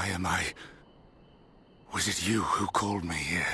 Why am I... Was it you who called me here?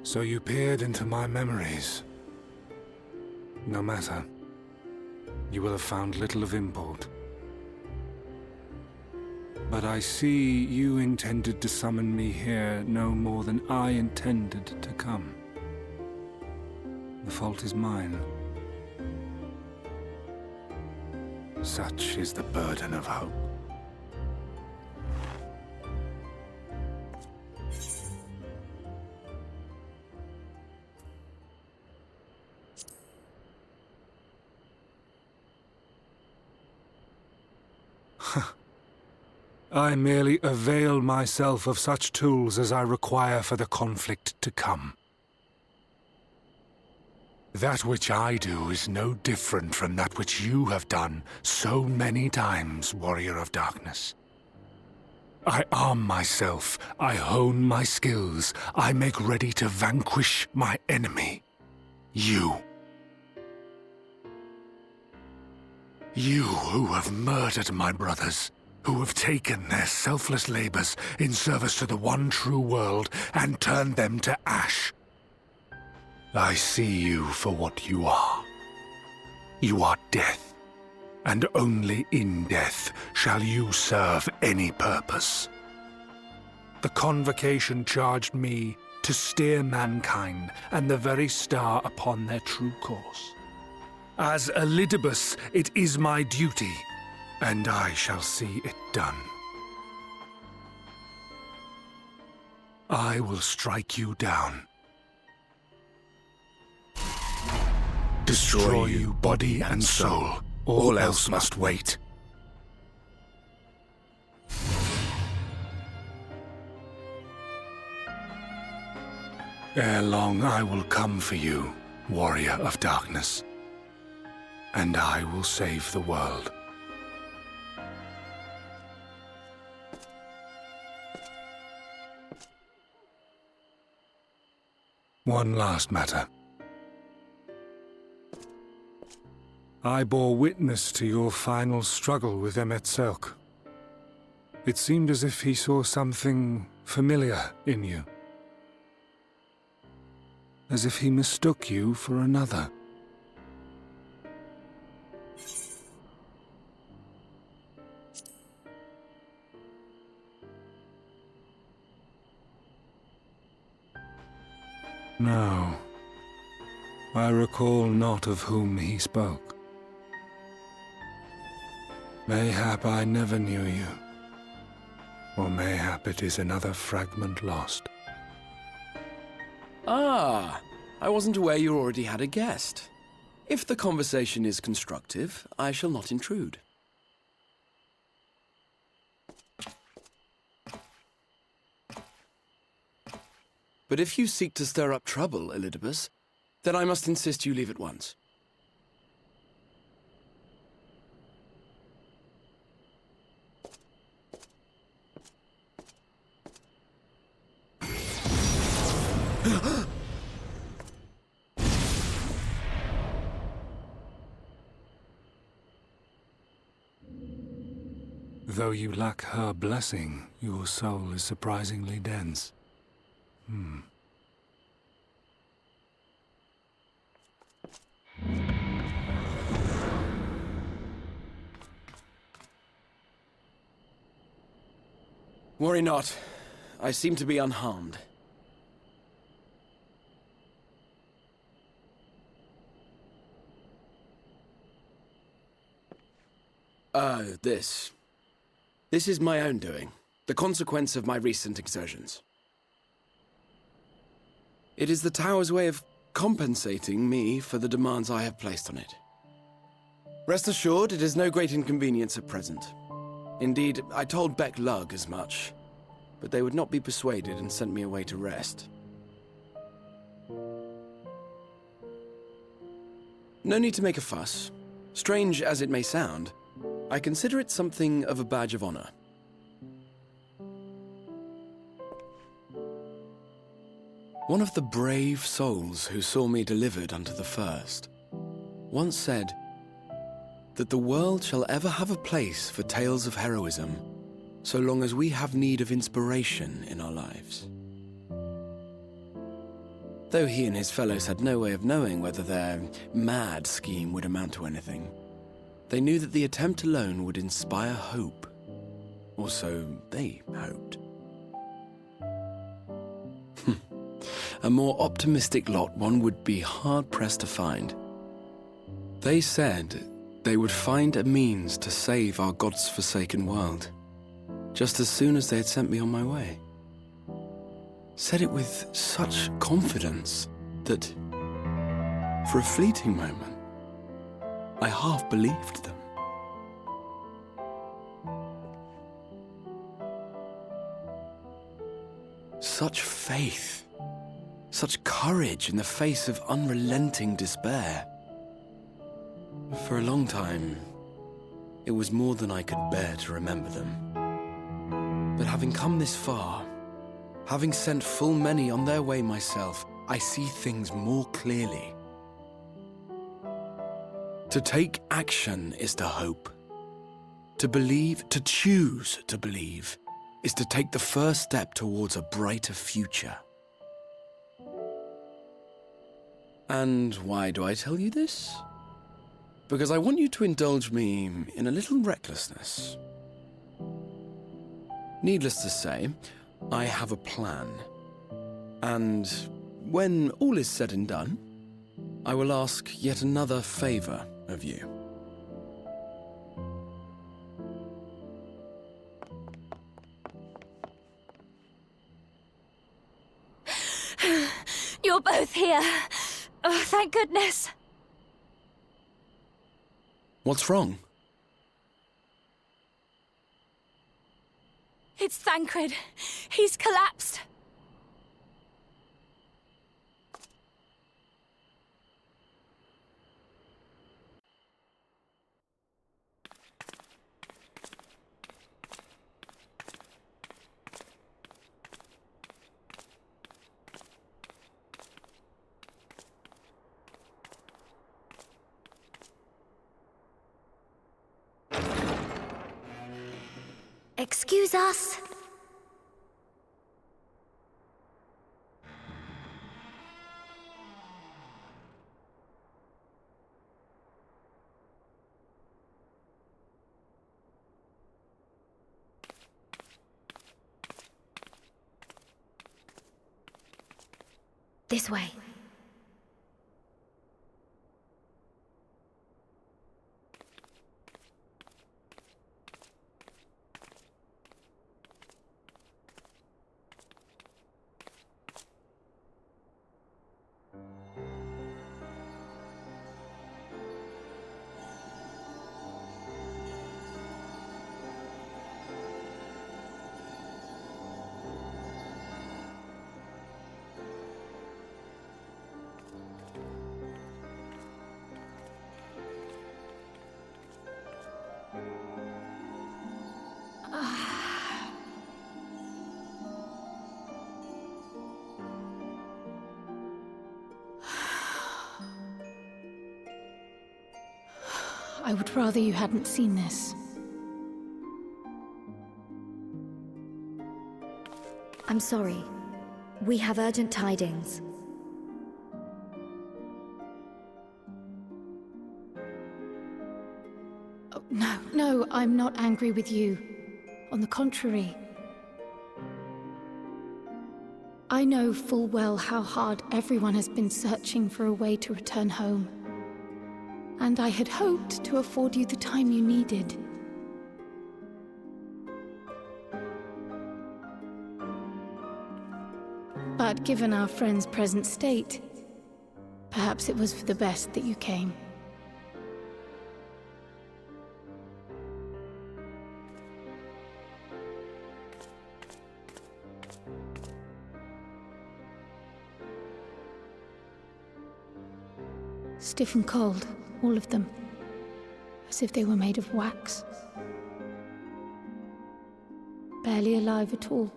So you peered into my memories. No matter. You will have found little of import. But I see you intended to summon me here no more than I intended to come. The fault is mine. Such is the burden of hope. I merely avail myself of such tools as I require for the conflict to come. That which I do is no different from that which you have done so many times, Warrior of Darkness. I arm myself, I hone my skills, I make ready to vanquish my enemy. You. You who have murdered my brothers, who have taken their selfless labors in service to the one true world and turned them to ash. I see you for what you are. You are death, and only in death shall you serve any purpose. The Convocation charged me to steer mankind and the very star upon their true course. As Elidibus, it is my duty, and I shall see it done. I will strike you down. Destroy you body and soul. All else must wait. Ere long I will come for you, Warrior of Darkness, and I will save the world. One last matter. I bore witness to your final struggle with Emet-Selch. It seemed as if he saw something familiar in you. As if he mistook you for another. No. I recall not of whom he spoke. Mayhap I never knew you. Or mayhap it is another fragment lost. Ah, I wasn't aware you already had a guest. If the conversation is constructive, I shall not intrude. But if you seek to stir up trouble, Elidibus, then I must insist you leave at once. Though you lack her blessing, your soul is surprisingly dense. Worry not. I seem to be unharmed. This. This is my own doing, the consequence of my recent exertions. It is the tower's way of compensating me for the demands I have placed on it. Rest assured, it is no great inconvenience at present. Indeed, I told Beck Lug as much, but they would not be persuaded and sent me away to rest. No need to make a fuss. Strange as it may sound, I consider it something of a badge of honor. One of the brave souls who saw me delivered unto the first once said that the world shall ever have a place for tales of heroism so long as we have need of inspiration in our lives. Though he and his fellows had no way of knowing whether their mad scheme would amount to anything, they knew that the attempt alone would inspire hope, or so they hoped. A more optimistic lot one would be hard-pressed to find. They said they would find a means to save our God's forsaken world, just as soon as they had sent me on my way. Said it with such confidence that, for a fleeting moment, I half believed them. Such faith, such courage in the face of unrelenting despair. For a long time, it was more than I could bear to remember them. But having come this far, having sent full many on their way myself, I see things more clearly. To take action is to hope. To believe, to choose to believe, is to take the first step towards a brighter future. And why do I tell you this? Because I want you to indulge me in a little recklessness. Needless to say, I have a plan. And when all is said and done, I will ask yet another favor of you. You're both here. Oh, thank goodness. What's wrong? It's Thancred. He's collapsed. Excuse us. This way. I would rather you hadn't seen this. I'm sorry. We have urgent tidings. Oh, no, I'm not angry with you. On the contrary. I know full well how hard everyone has been searching for a way to return home. And I had hoped to afford you the time you needed. But given our friend's present state, perhaps it was for the best that you came. Stiff and cold, all of them. As if they were made of wax. Barely alive at all.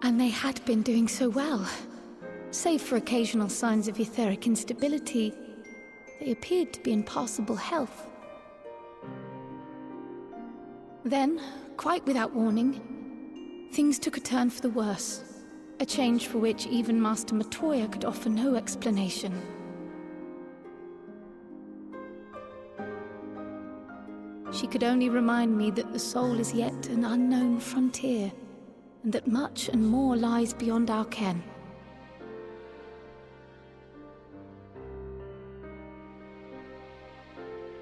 And they had been doing so well. Save for occasional signs of etheric instability, they appeared to be in passable health. Then, quite without warning, things took a turn for the worse. A change for which even Master Matoya could offer no explanation. She could only remind me that the soul is yet an unknown frontier, and that much and more lies beyond our ken.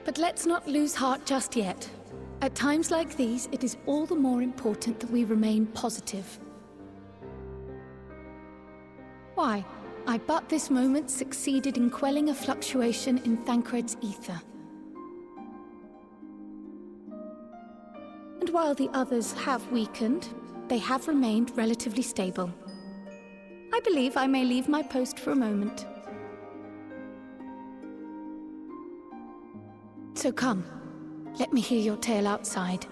But let's not lose heart just yet. At times like these, it is all the more important that we remain positive. Why? I but this moment succeeded in quelling a fluctuation in Thancred's ether. And while the others have weakened, they have remained relatively stable. I believe I may leave my post for a moment. So come, let me hear your tale outside.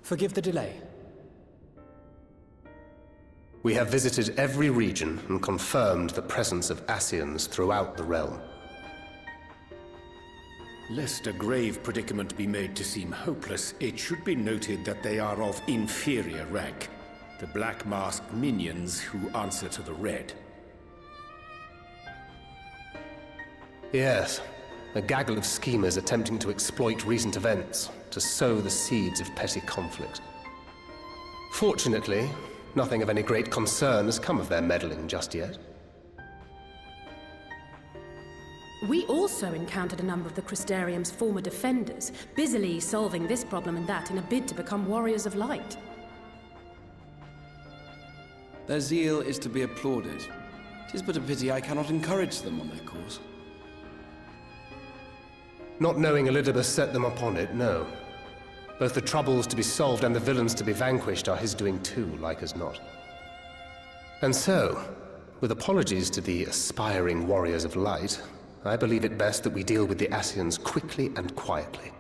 Forgive the delay. We have visited every region and confirmed the presence of Ascians throughout the realm. Lest a grave predicament be made to seem hopeless, it should be noted that they are of inferior rank. The black-masked minions who answer to the Red. Yes, a gaggle of schemers attempting to exploit recent events to sow the seeds of petty conflict. Fortunately, nothing of any great concern has come of their meddling just yet. We also encountered a number of the Crystarium's former defenders, busily solving this problem and that in a bid to become warriors of light. Their zeal is to be applauded. 'Tis but a pity I cannot encourage them on their cause. Not knowing Elidibus set them upon it, no. Both the troubles to be solved and the villains to be vanquished are his doing too, like as not. And so, with apologies to the aspiring warriors of light, I believe it best that we deal with the Ascians quickly and quietly.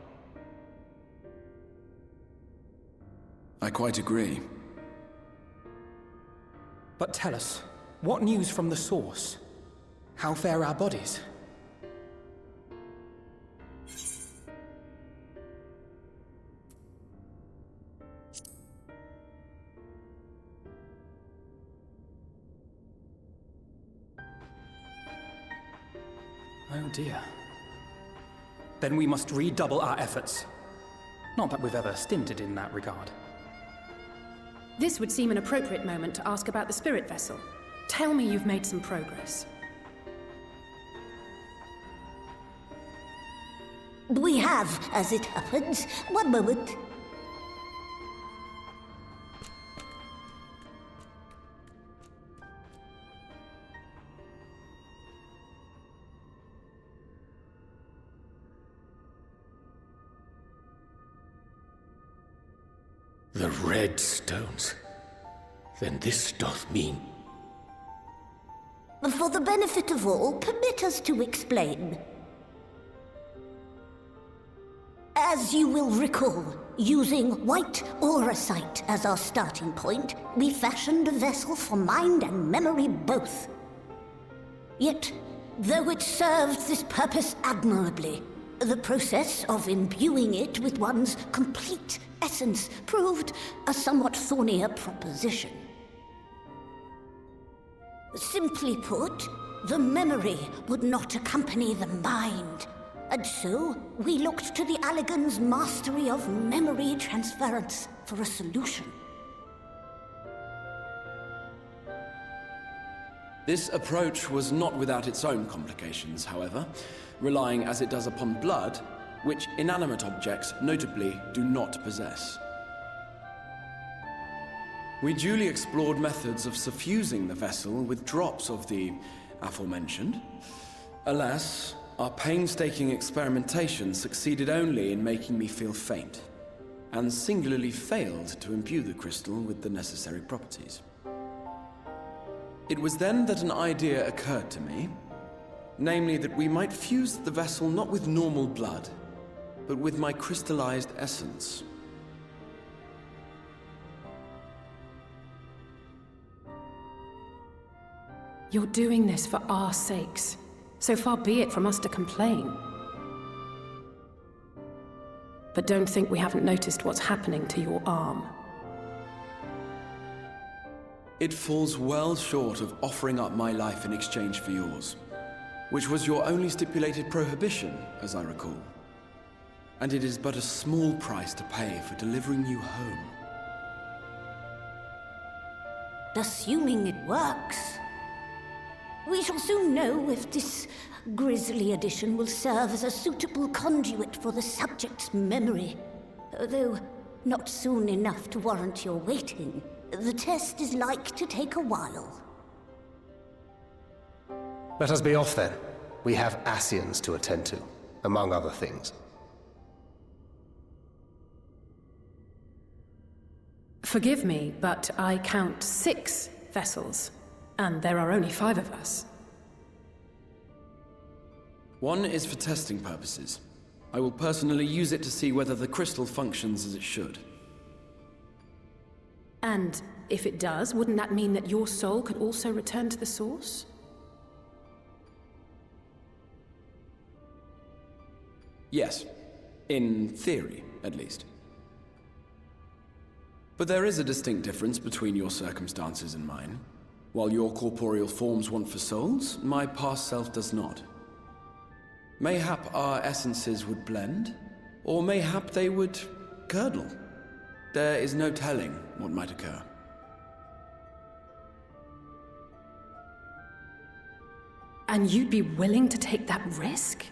I quite agree. But tell us, what news from the source? How fare our bodies? Oh dear. Then we must redouble our efforts. Not that we've ever stinted in that regard. This would seem an appropriate moment to ask about the spirit vessel. Tell me you've made some progress. We have, as it happens. One moment. The red stones. Then this doth mean... For the benefit of all, permit us to explain. As you will recall, using white auracite as our starting point, we fashioned a vessel for mind and memory both. Yet, though it served this purpose admirably, the process of imbuing it with one's complete essence proved a somewhat thornier proposition. Simply put, the memory would not accompany the mind. And so, we looked to the Allegan's mastery of memory transference for a solution. This approach was not without its own complications, however, relying as it does upon blood, which inanimate objects, notably, do not possess. We duly explored methods of suffusing the vessel with drops of the aforementioned. Alas, our painstaking experimentation succeeded only in making me feel faint, and singularly failed to imbue the crystal with the necessary properties. It was then that an idea occurred to me, namely that we might fuse the vessel not with normal blood, but with my crystallized essence. You're doing this for our sakes. So far be it from us to complain. But don't think we haven't noticed what's happening to your arm. It falls well short of offering up my life in exchange for yours, which was your only stipulated prohibition, as I recall. And it is but a small price to pay for delivering you home. Assuming it works. We shall soon know if this grisly addition will serve as a suitable conduit for the subject's memory. Though not soon enough to warrant your waiting. The test is like to take a while. Let us be off then. We have Ascians to attend to, among other things. Forgive me, but I count 6 vessels, and there are only 5 of us. One is for testing purposes. I will personally use it to see whether the crystal functions as it should. And if it does, wouldn't that mean that your soul could also return to the source? Yes. In theory, at least. But there is a distinct difference between your circumstances and mine. While your corporeal forms want for souls, my past self does not. Mayhap our essences would blend, or mayhap they would curdle. There is no telling what might occur. And you'd be willing to take that risk?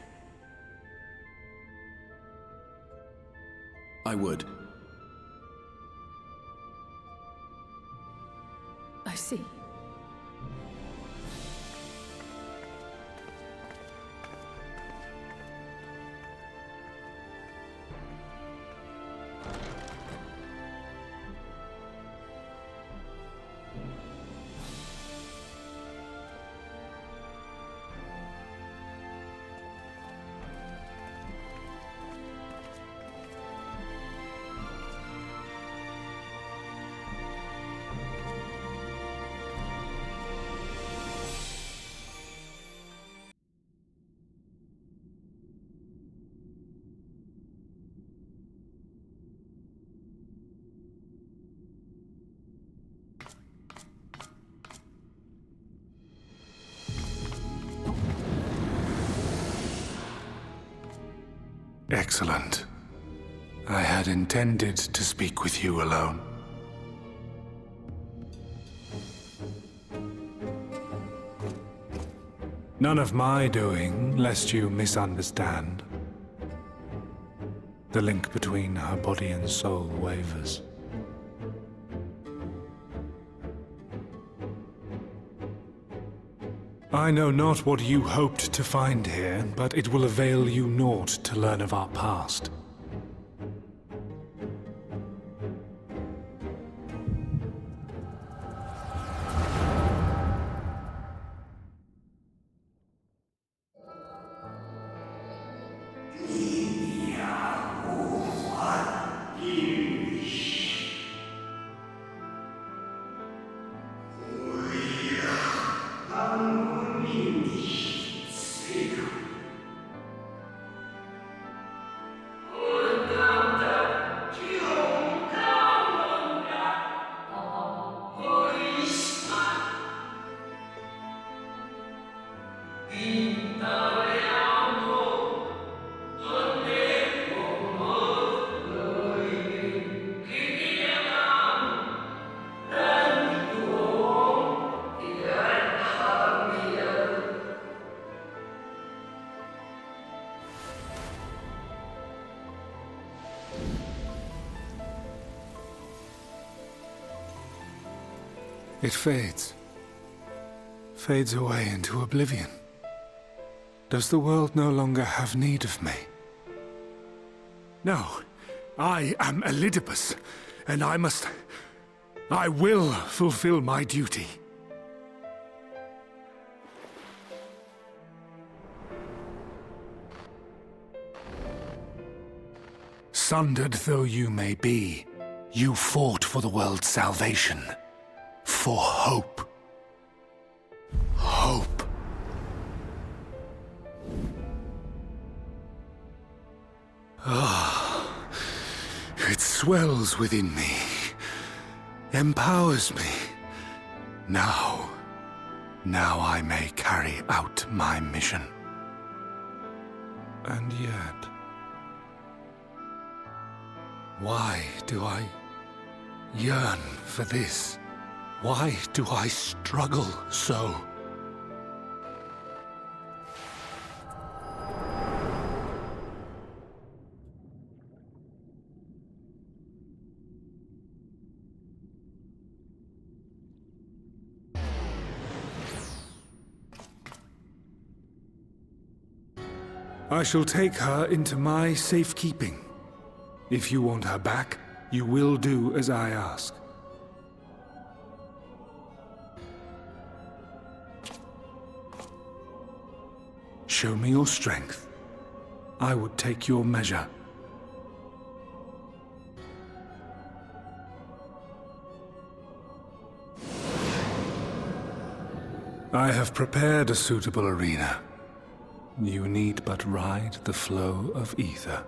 I would. I see. Excellent. I had intended to speak with you alone. None of my doing, lest you misunderstand. The link between her body and soul wavers. I know not what you hoped to find here, but it will avail you naught to learn of our past. It fades. Fades away into oblivion. Does the world no longer have need of me? No. I am Elidibus, and I will fulfill my duty. Sundered though you may be, you fought for the world's salvation. For hope. Hope. It swells within me, empowers me. Now I may carry out my mission. And yet, why do I yearn for this? Why do I struggle so? I shall take her into my safekeeping. If you want her back, you will do as I ask. Show me your strength. I would take your measure. I have prepared a suitable arena. You need but ride the flow of ether.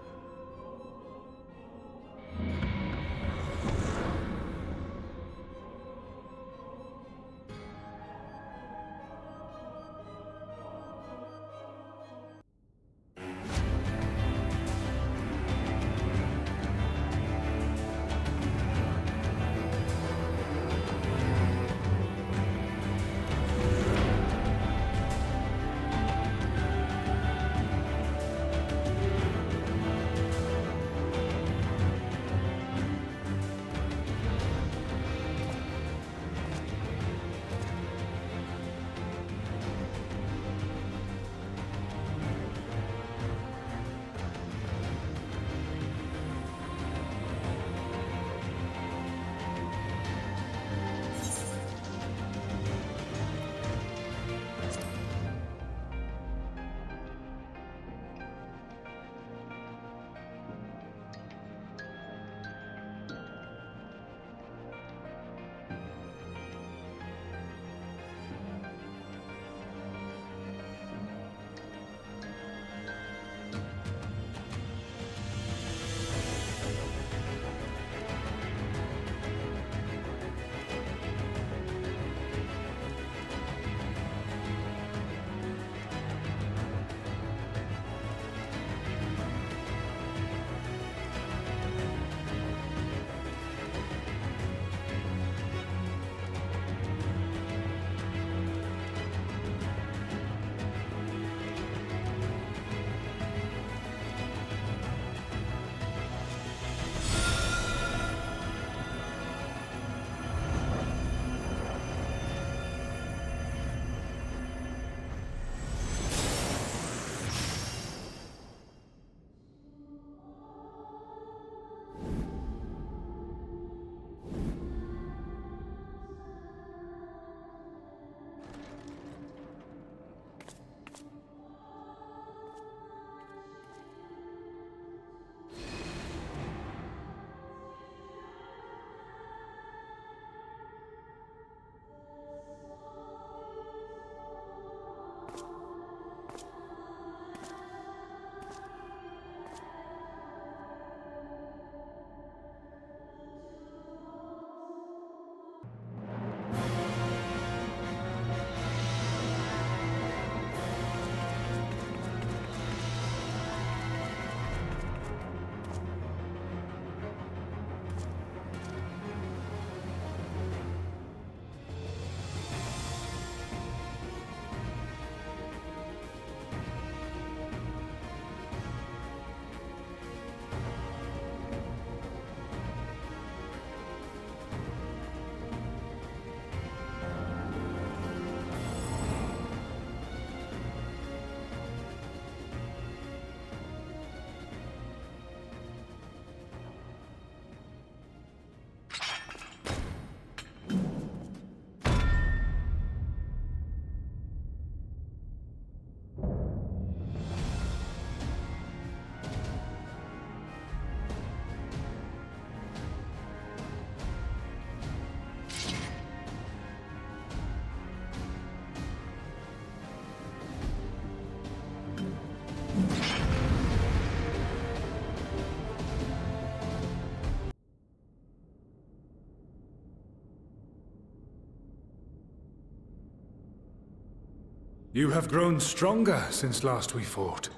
You have grown stronger since last we fought.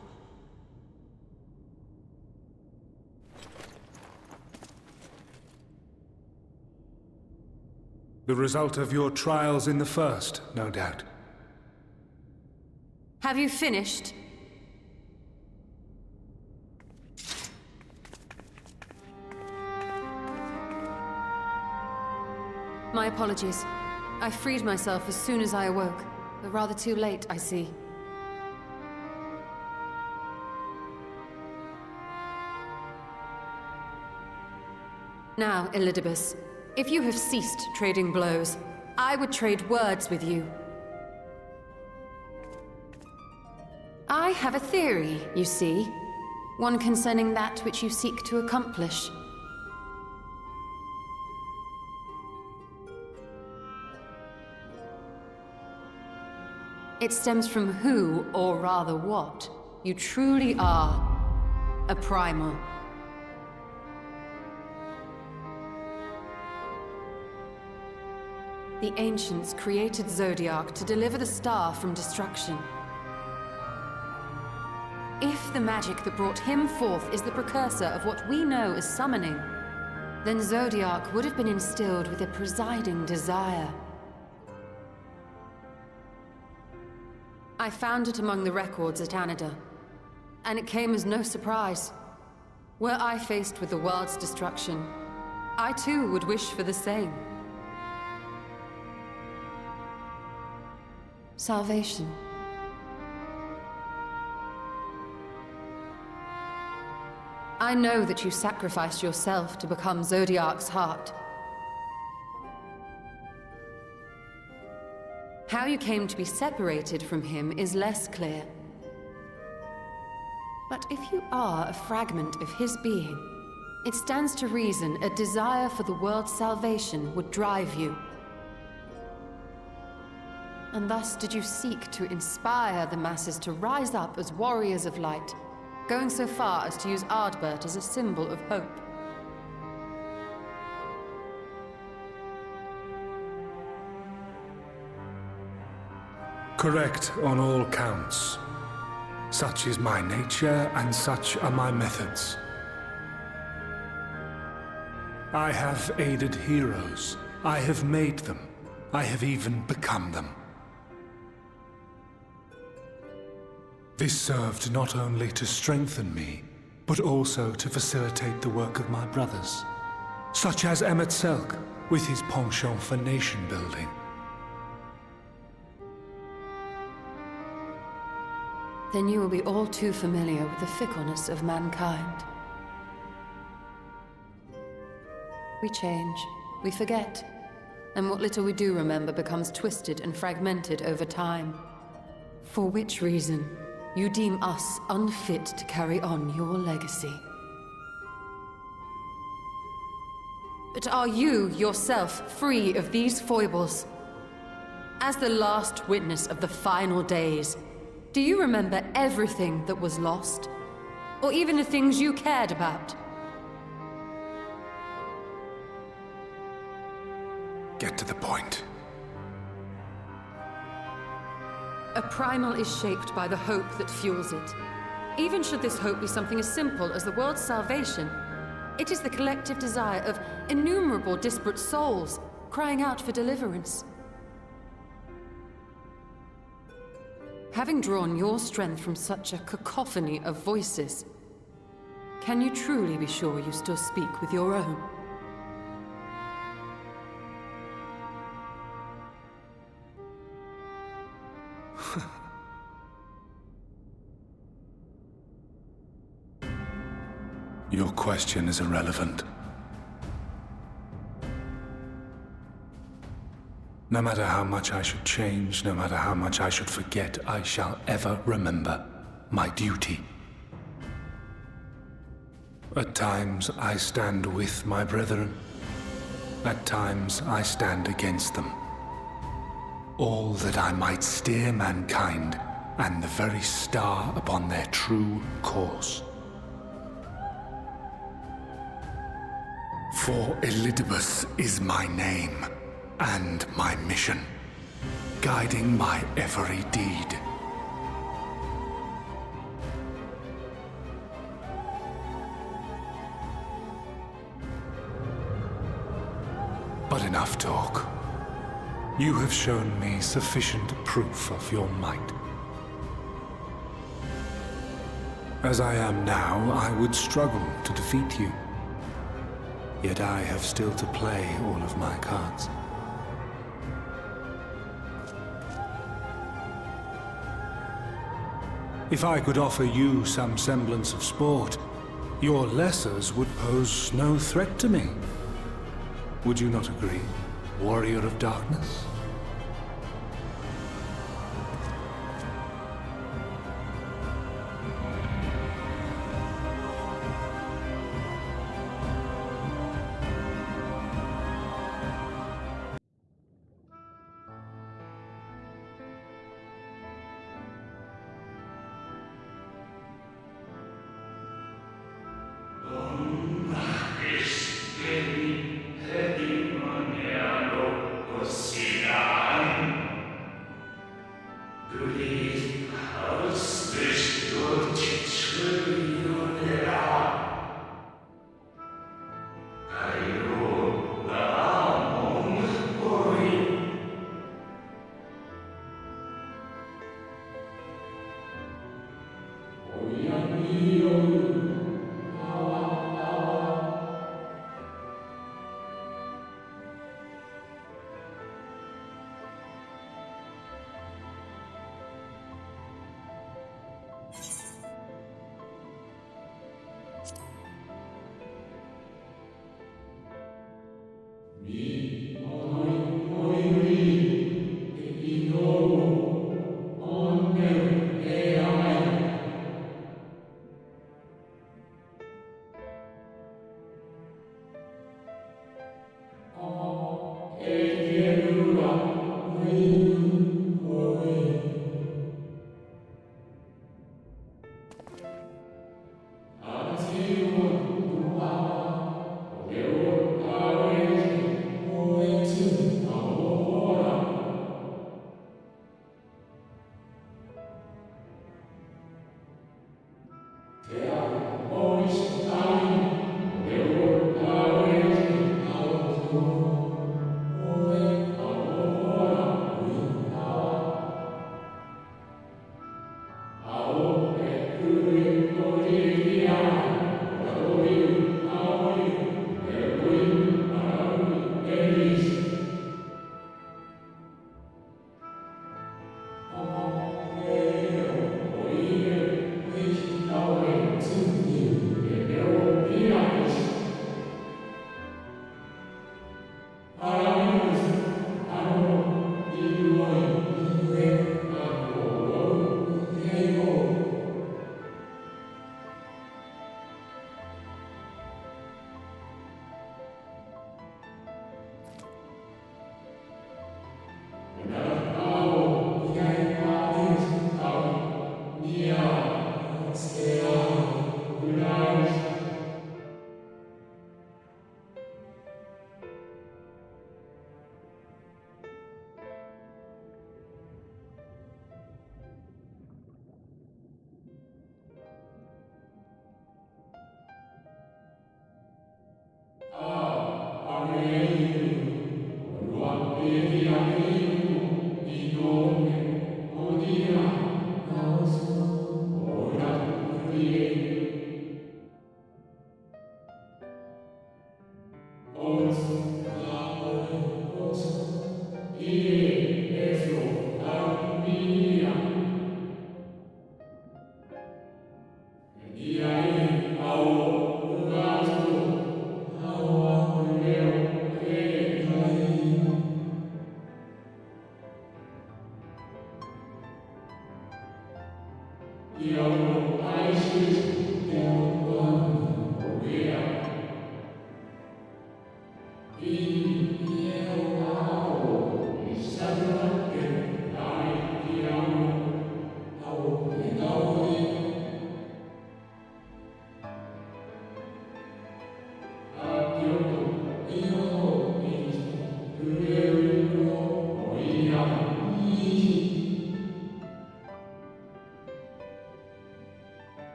The result of your trials in the first, no doubt. Have you finished? My apologies. I freed myself as soon as I awoke, but rather too late, I see. Now, Elidibus, if you have ceased trading blows, I would trade words with you. I have a theory, you see. One concerning that which you seek to accomplish. It stems from who, or rather what, you truly are. A primal. The ancients created Zodiark to deliver the star from destruction. If the magic that brought him forth is the precursor of what we know as summoning, then Zodiark would have been instilled with a presiding desire. I found it among the records at Anida, and it came as no surprise. Were I faced with the world's destruction, I too would wish for the same. Salvation. I know that you sacrificed yourself to become Zodiark's heart. How you came to be separated from him is less clear. But if you are a fragment of his being, it stands to reason a desire for the world's salvation would drive you. And thus did you seek to inspire the masses to rise up as warriors of light, going so far as to use Ardbert as a symbol of hope. Correct on all counts. Such is my nature, and such are my methods. I have aided heroes. I have made them. I have even become them. This served not only to strengthen me, but also to facilitate the work of my brothers, such as Emmett Selk, with his penchant for nation building. Then you will be all too familiar with the fickleness of mankind. We change, we forget, and what little we do remember becomes twisted and fragmented over time. For which reason, you deem us unfit to carry on your legacy. But are you, yourself, free of these foibles? As the last witness of the final days, do you remember everything that was lost? Or even the things you cared about? Get to the point. A primal is shaped by the hope that fuels it. Even should this hope be something as simple as the world's salvation, it is the collective desire of innumerable disparate souls crying out for deliverance. Having drawn your strength from such a cacophony of voices, can you truly be sure you still speak with your own? Your question is irrelevant. No matter how much I should change, no matter how much I should forget, I shall ever remember my duty. At times I stand with my brethren. At times I stand against them. All that I might steer mankind and the very star upon their true course. For Elidibus is my name and my mission, guiding my every deed. enough talk. You have shown me sufficient proof of your might. As I am now, I would struggle to defeat you. Yet I have still to play all of my cards. If I could offer you some semblance of sport, your lessers would pose no threat to me. Would you not agree, Warrior of Darkness?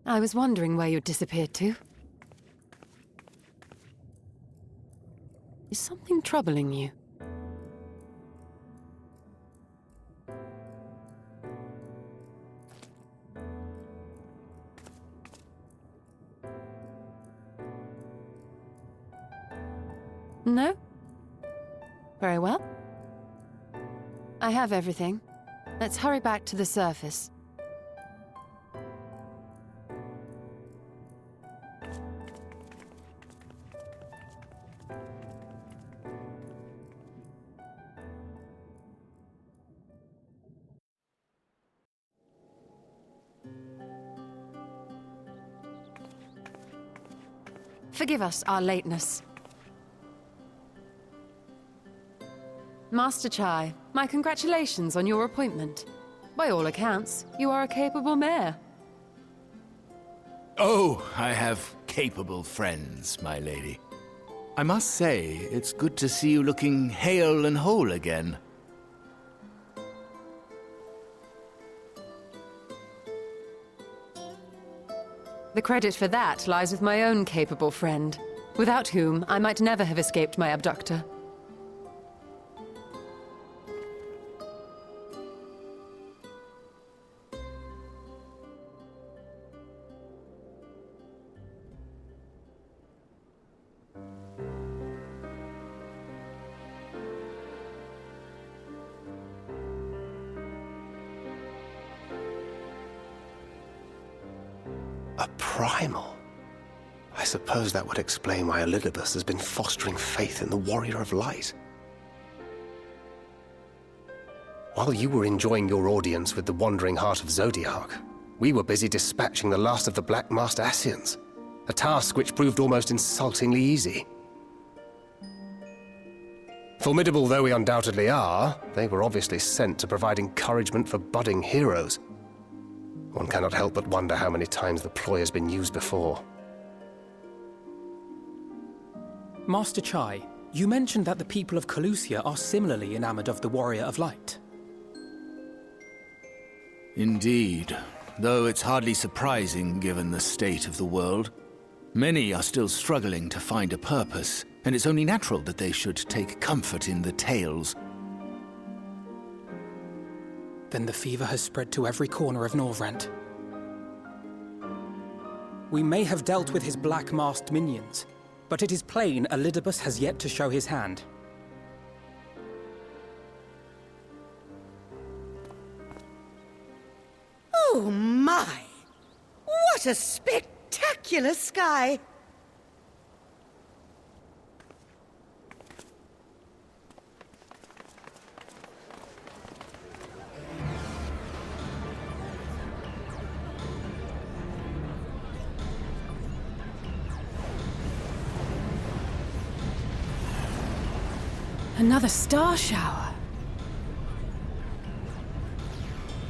I was wondering where you'd disappeared to. Is something troubling you? No? Very well. I have everything. Let's hurry back to the surface. Forgive us our lateness. Master Chai, my congratulations on your appointment. By all accounts, you are a capable mayor. Oh, I have capable friends, my lady. I must say, it's good to see you looking hale and whole again. The credit for that lies with my own capable friend, without whom I might never have escaped my abductor. A primal? I suppose that would explain why Elidibus has been fostering faith in the Warrior of Light. While you were enjoying your audience with the Wandering Heart of Zodiac, we were busy dispatching the last of the Black Masked Ascians, a task which proved almost insultingly easy. Formidable though we undoubtedly are, they were obviously sent to provide encouragement for budding heroes. One cannot help but wonder how many times the ploy has been used before. Master Chai, you mentioned that the people of Calusia are similarly enamored of the Warrior of Light. Indeed. though it's hardly surprising given the state of the world. Many are still struggling to find a purpose, and it's only natural that they should take comfort in the tales. Then the fever has spread to every corner of Norvrent. We may have dealt with his black-masked minions, but it is plain Elidibus has yet to show his hand. Oh my! What a spectacular sky! Another star shower.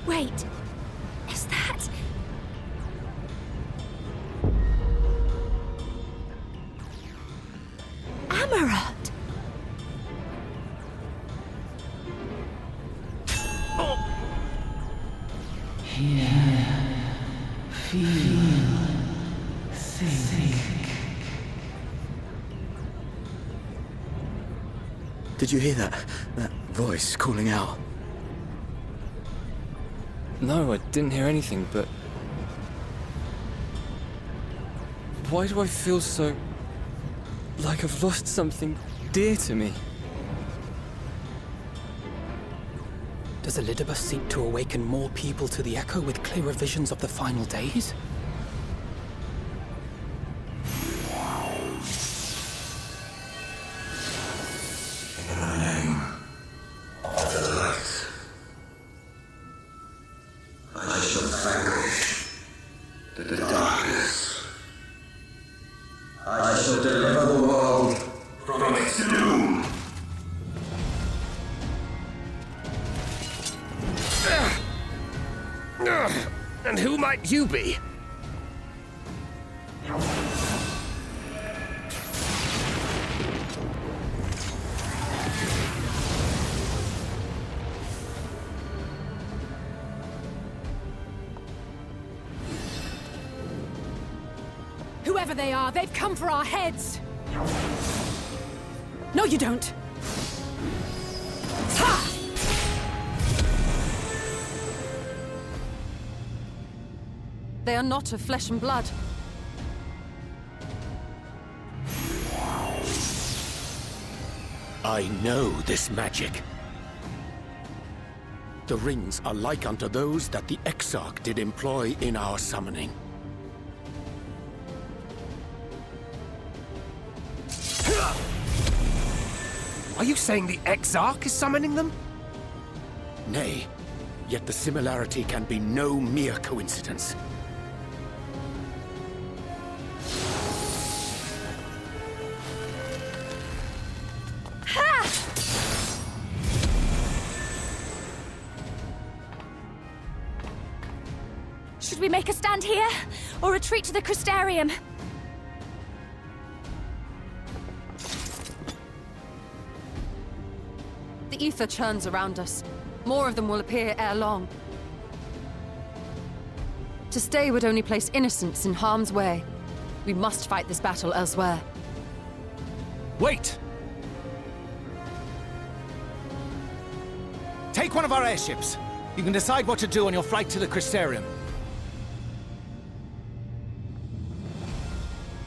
Wait, is that... Amaranth? Did you hear that? That voice calling out? No, I didn't hear anything, but... Why do I feel so... like I've lost something dear to me? Does Elidibus seek to awaken more people to the Echo with clearer visions of the final days? And who might you be? Whoever they are, they've come for our heads! No, you don't! Ha! They are not of flesh and blood. I know this magic. The rings are like unto those that the Exarch did employ in our summoning. Are you saying the Exarch is summoning them? Nay, yet the similarity can be no mere coincidence. Should we make a stand here, or retreat to the Crystarium? The ether churns around us. More of them will appear ere long. To stay would only place innocents in harm's way. We must fight this battle elsewhere. Wait! Take one of our airships. You can decide what to do on your flight to the Crystarium.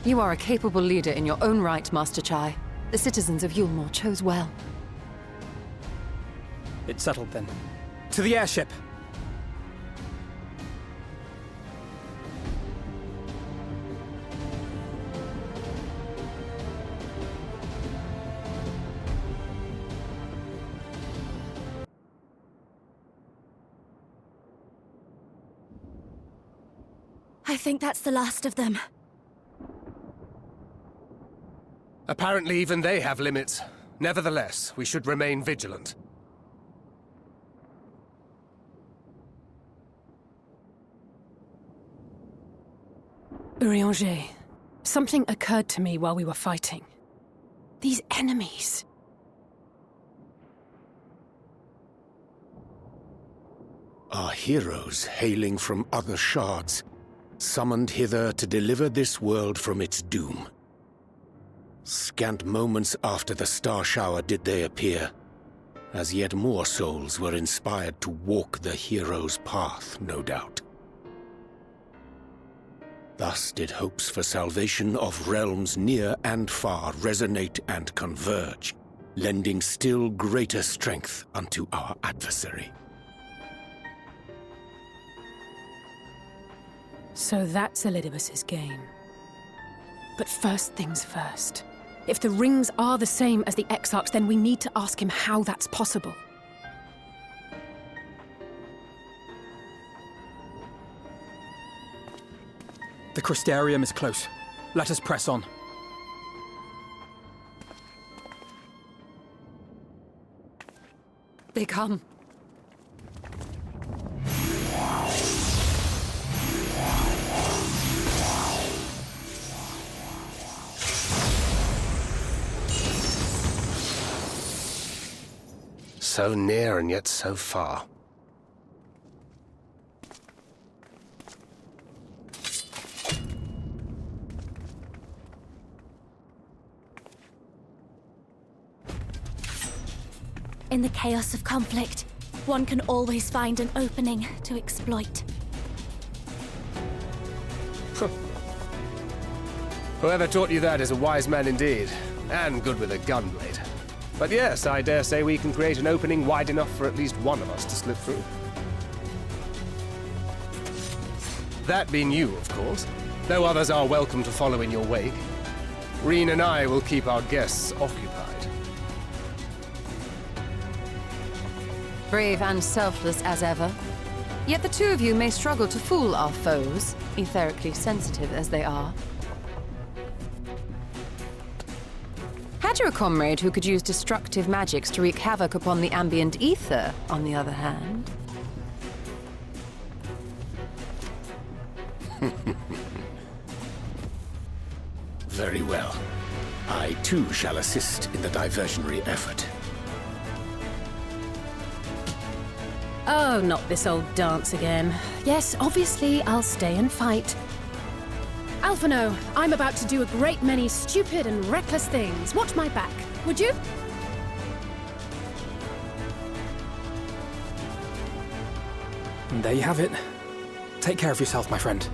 You are a capable leader in your own right, Master Chai. The citizens of Yulmore chose well. It's settled then. To the airship! I think that's the last of them. Apparently even they have limits. Nevertheless, we should remain vigilant. Urianger, something occurred to me while we were fighting. These enemies. are heroes hailing from other shards, summoned hither to deliver this world from its doom. Scant moments after the star shower did they appear, as yet more souls were inspired to walk the hero's path, no doubt. Thus did hopes for salvation of realms near and far resonate and converge, lending still greater strength unto our adversary. So that's Elidibus's game. But first things first. If the rings are the same as the Exarchs, then we need to ask him how that's possible. The Crystarium is close. Let us press on. They come. So near and yet so far. In the chaos of conflict, one can always find an opening to exploit. Whoever taught you that is a wise man indeed, and good with a gunblade. But yes, I dare say we can create an opening wide enough for at least one of us to slip through. That being you, of course, though others are welcome to follow in your wake. Reen and I will keep our guests occupied. Brave and selfless as ever. Yet the two of you may struggle to fool our foes, etherically sensitive as they are. Had you a comrade who could use destructive magics to wreak havoc upon the ambient ether, on the other hand? Very well. I too shall assist in the diversionary effort. Oh, not this old dance again. Yes, obviously I'll stay and fight. Alphino, I'm about to do a great many stupid and reckless things. Watch my back, would you? And there you have it. Take care of yourself, my friend.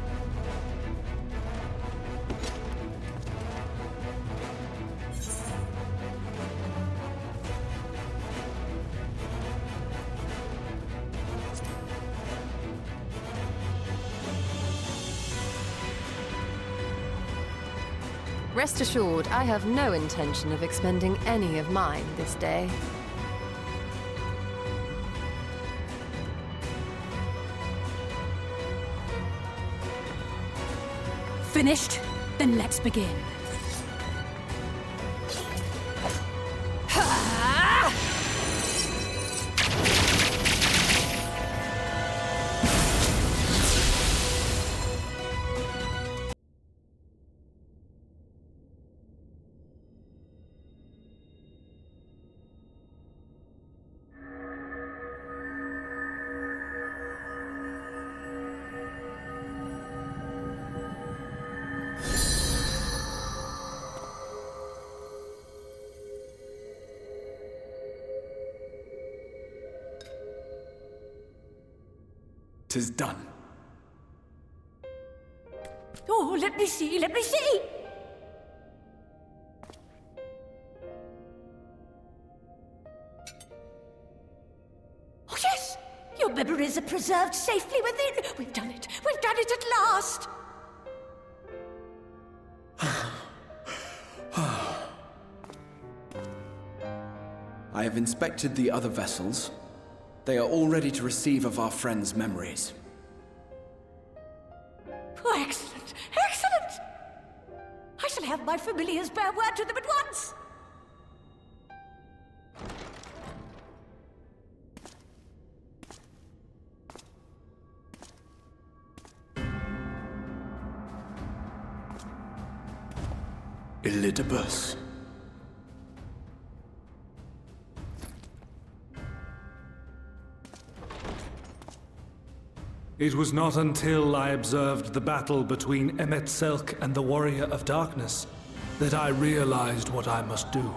Rest assured, I have no intention of expending any of mine this day. Finished? Then let's begin. Tis done. Oh, let me see, let me see! Oh, yes! Your memories are preserved safely within. We've done it at last! I have inspected the other vessels. They are all ready to receive of our friends' memories. Oh, excellent! Excellent! I shall have my familiars bear word to them at once! Elidibus. It was not until I observed the battle between Emet-Selch and the Warrior of Darkness that I realized what I must do.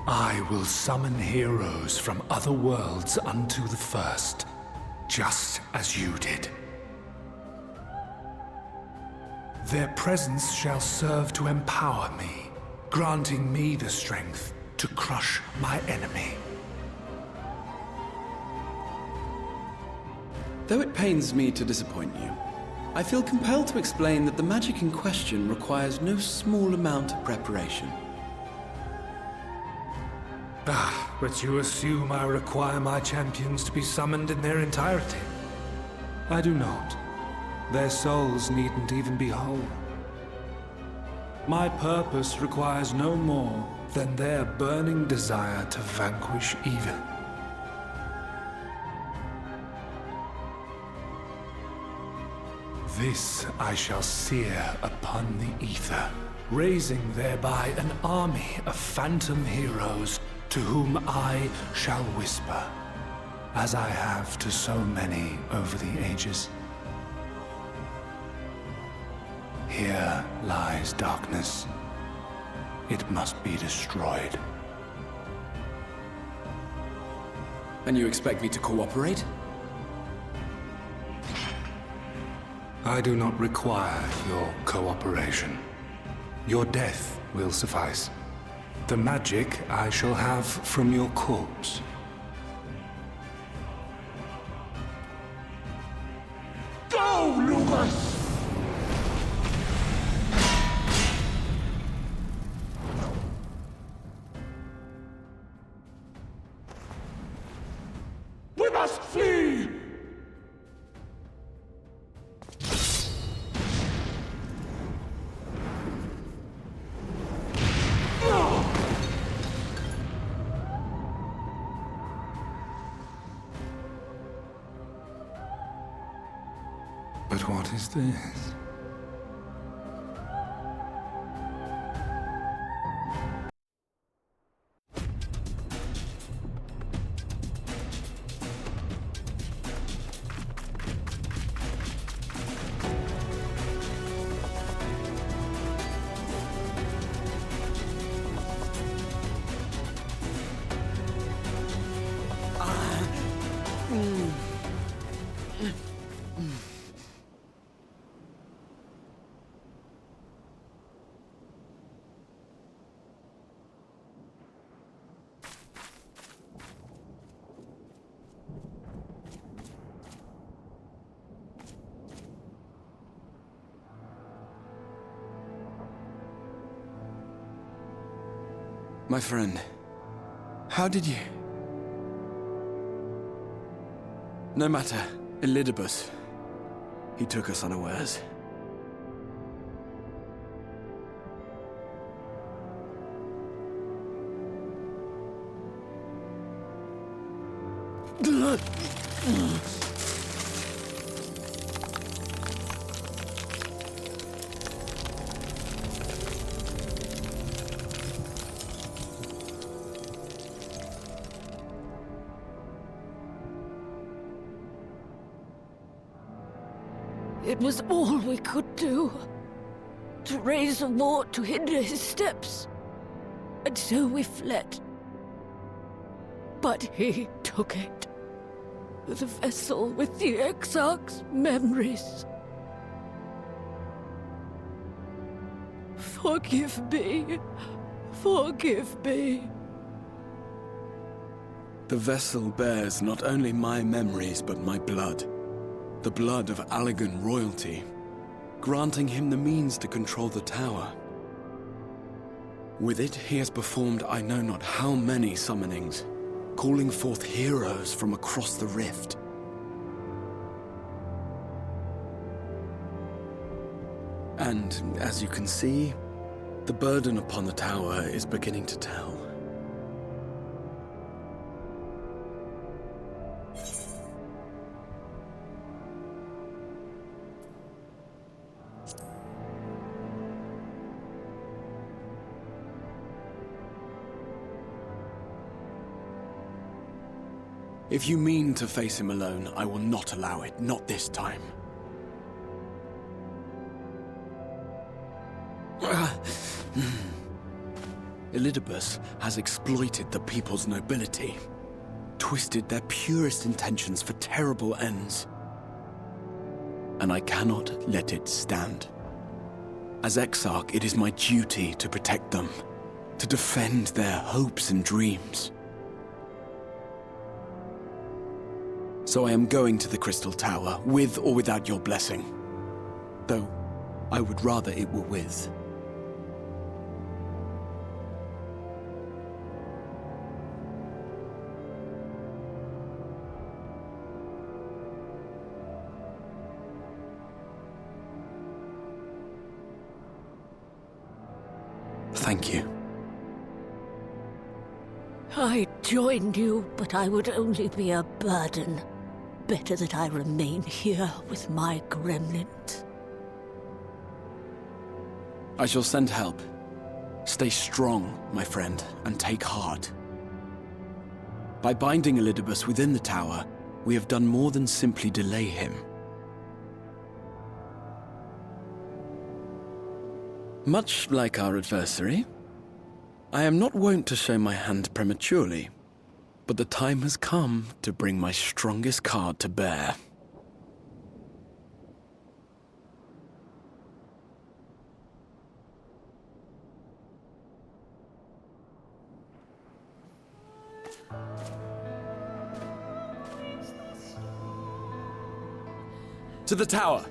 I will summon heroes from other worlds unto the first, just as you did. Their presence shall serve to empower me, granting me the strength to crush my enemy. Though it pains me to disappoint you, I feel compelled to explain that the magic in question requires no small amount of preparation. But you assume I require my champions to be summoned in their entirety. I do not. Their souls needn't even be whole. My purpose requires no more than their burning desire to vanquish evil. This I shall sear upon the ether, raising thereby an army of phantom heroes to whom I shall whisper, as I have to so many over the ages. Here lies darkness. It must be destroyed. And you expect me to cooperate? I do not require your cooperation. Your death will suffice. The magic I shall have from your corpse. Go, Lucas! We must flee! But what is this? My friend, how did you... No matter, Elidibus, he took us unawares. It was all we could do. To raise a war to hinder his steps. And so we fled. But he took it. The vessel with the Exarch's memories. Forgive me. Forgive me. The vessel bears not only my memories, but my blood. The blood of Allegan royalty, granting him the means to control the tower. With it, he has performed I know not how many summonings, calling forth heroes from across the rift. And, as you can see, the burden upon the tower is beginning to tell. If you mean to face him alone, I will not allow it. Not this time. Elidibus has exploited the people's nobility, twisted their purest intentions for terrible ends. And I cannot let it stand. As Exarch, it is my duty to protect them, to defend their hopes and dreams. So I am going to the Crystal Tower, with or without your blessing. Though, I would rather it were with. Thank you. I joined you, but I would only be a burden. Better that I remain here with my gremlins. I shall send help. Stay strong, my friend, and take heart. By binding Elidibus within the tower, we have done more than simply delay him. Much like our adversary, I am not wont to show my hand prematurely, but the time has come to bring my strongest card to bear. To the tower!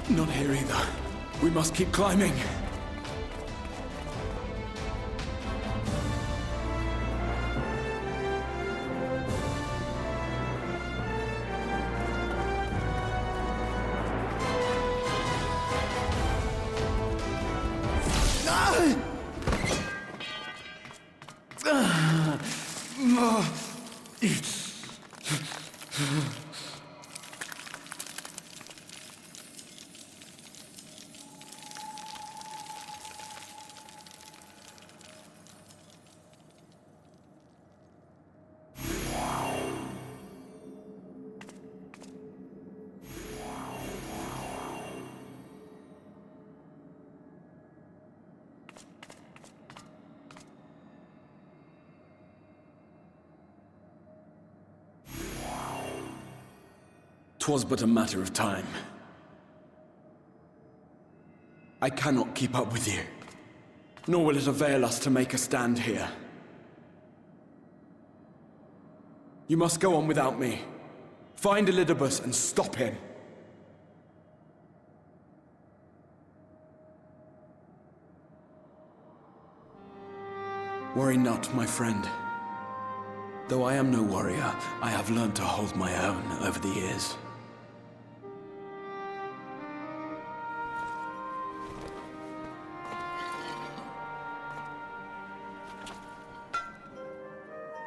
Not here either. We must keep climbing. "'Twas but a matter of time. I cannot keep up with you, nor will it avail us to make a stand here. You must go on without me. Find Elidibus and stop him. Worry not, my friend. Though I am no warrior, I have learned to hold my own over the years.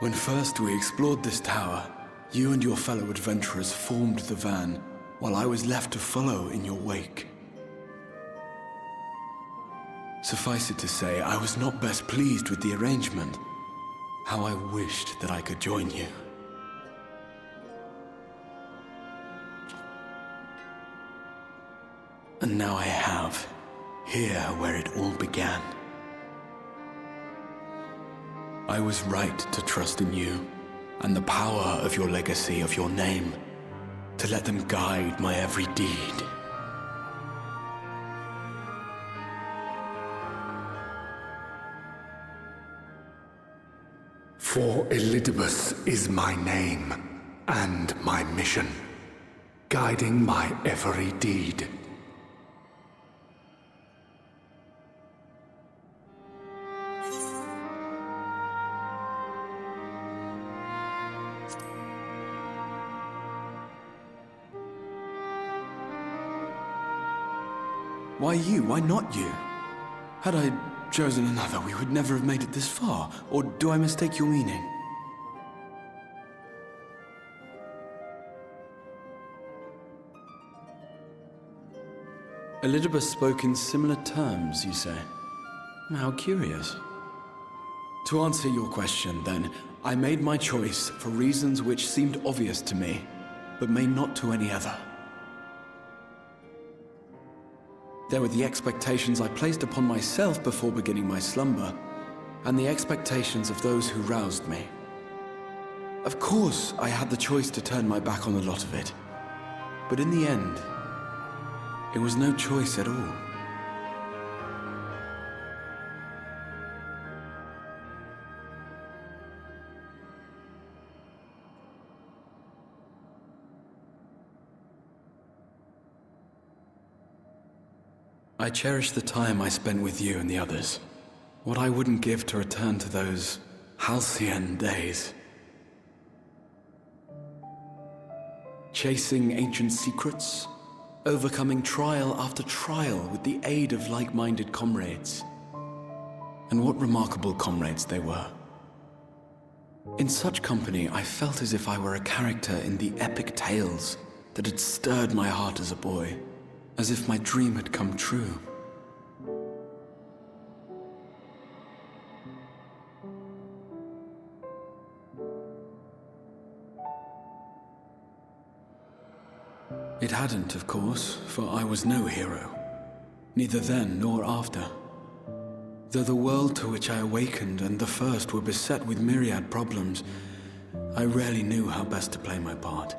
When first we explored this tower, you and your fellow adventurers formed the van, while I was left to follow in your wake. Suffice it to say, I was not best pleased with the arrangement. How I wished that I could join you. And now I have, here where it all began. I was right to trust in you, and the power of your legacy, of your name, to let them guide my every deed. For Elidibus is my name, and my mission, guiding my every deed. Why you? Why not you? Had I chosen another, we would never have made it this far. Or do I mistake your meaning? Elidibus spoke in similar terms, you say? How curious. To answer your question, then, I made my choice for reasons which seemed obvious to me, but may not to any other. There were the expectations I placed upon myself before beginning my slumber, and the expectations of those who roused me. Of course, I had the choice to turn my back on a lot of it, but in the end, it was no choice at all. I cherish the time I spent with you and the others. What I wouldn't give to return to those halcyon days. Chasing ancient secrets, overcoming trial after trial with the aid of like-minded comrades. And what remarkable comrades they were. In such company, I felt as if I were a character in the epic tales that had stirred my heart as a boy. As if my dream had come true. It hadn't, of course, for I was no hero. Neither then nor after. Though the world to which I awakened and the first were beset with myriad problems, I rarely knew how best to play my part.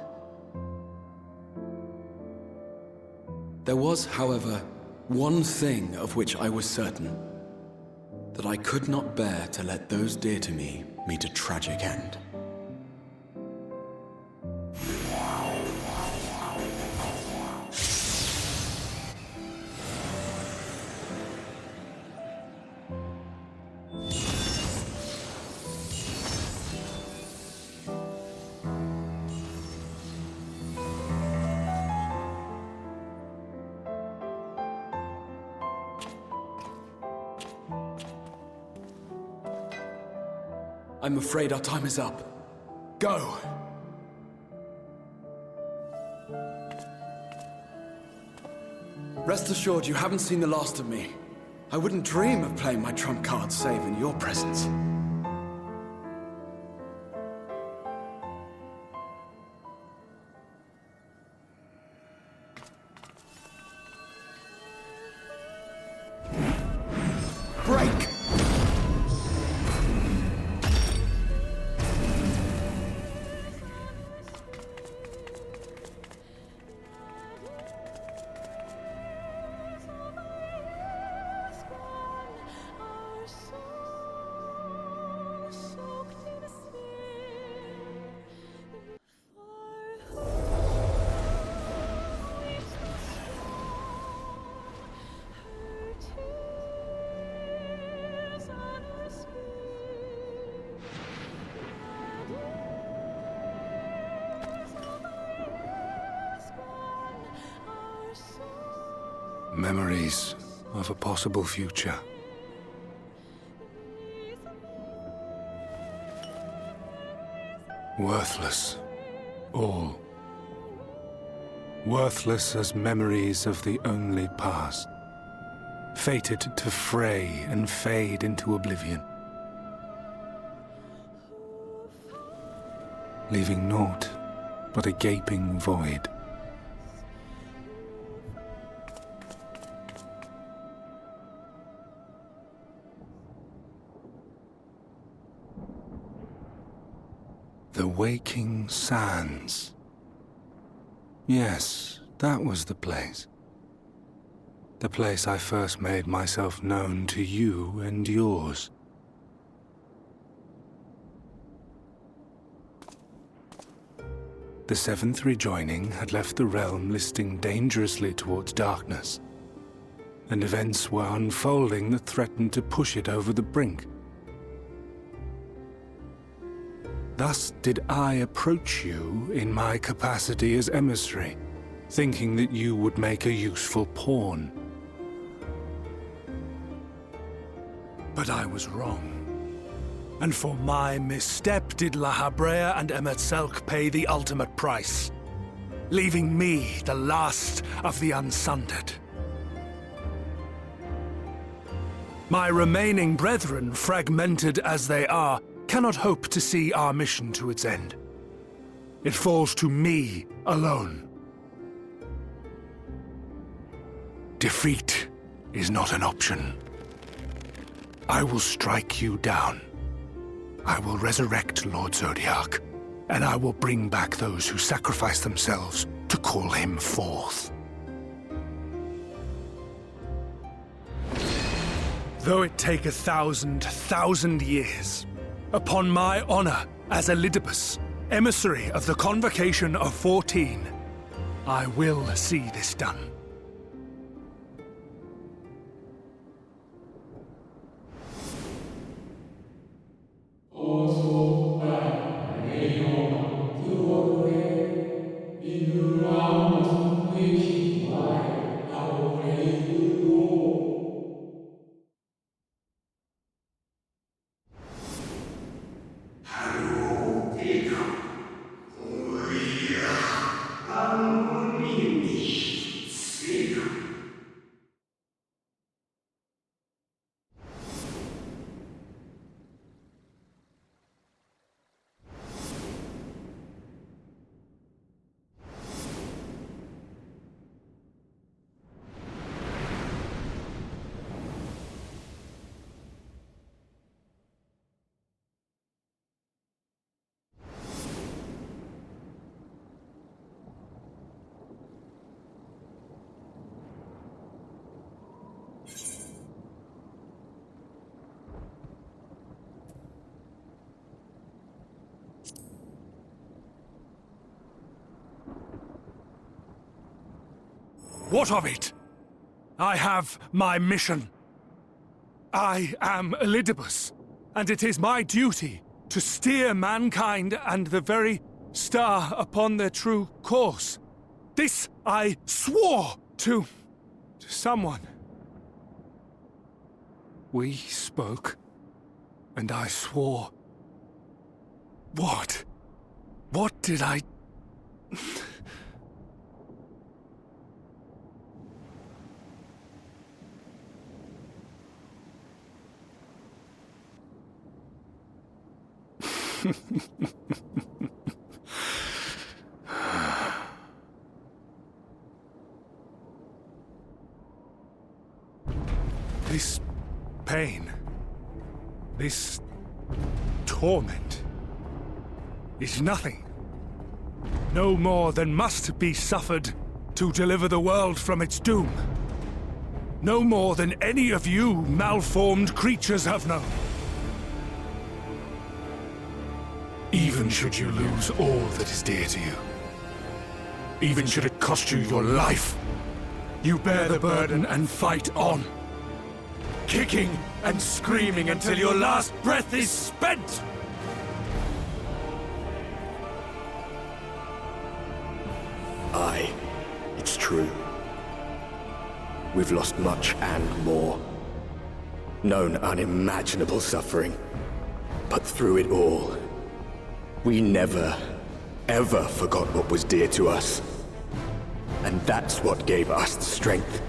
There was, however, one thing of which I was certain. That I could not bear to let those dear to me meet a tragic end. I'm afraid our time is up. Go! Rest assured, you haven't seen the last of me. I wouldn't dream of playing my trump card save in your presence. Break! Memories of a possible future. Worthless. All. Worthless as memories of the only past. Fated to fray and fade into oblivion. Leaving naught but a gaping void. The Waking Sands. Yes, that was the place. The place I first made myself known to you and yours. The seventh rejoining had left the realm listing dangerously towards darkness, and events were unfolding that threatened to push it over the brink. Thus did I approach you in my capacity as emissary, thinking that you would make a useful pawn. But I was wrong. And for my misstep did La Habrea and Emetzelk pay the ultimate price, leaving me the last of the Unsundered. My remaining brethren, fragmented as they are, cannot hope to see our mission to its end. It falls to me alone. Defeat is not an option. I will strike you down. I will resurrect Lord Zodiac, and I will bring back those who sacrifice themselves to call him forth. Though it take 1,000 years, upon my honor as Elidibus, emissary of the Convocation of 14, I will see this done. What of it? I have my mission. I am Elidibus, and it is my duty to steer mankind and the very star upon their true course. This I swore to someone. We spoke, and I swore, What? What did I... This pain, this torment, is nothing. No more than must be suffered to deliver the world from its doom. No more than any of you malformed creatures have known. Even should you lose all that is dear to you, even should it cost you your life, you bear the burden and fight on, kicking and screaming until your last breath is spent! Aye, it's true. We've lost much and more. Known unimaginable suffering. But through it all, we never, ever forgot what was dear to us. And that's what gave us the strength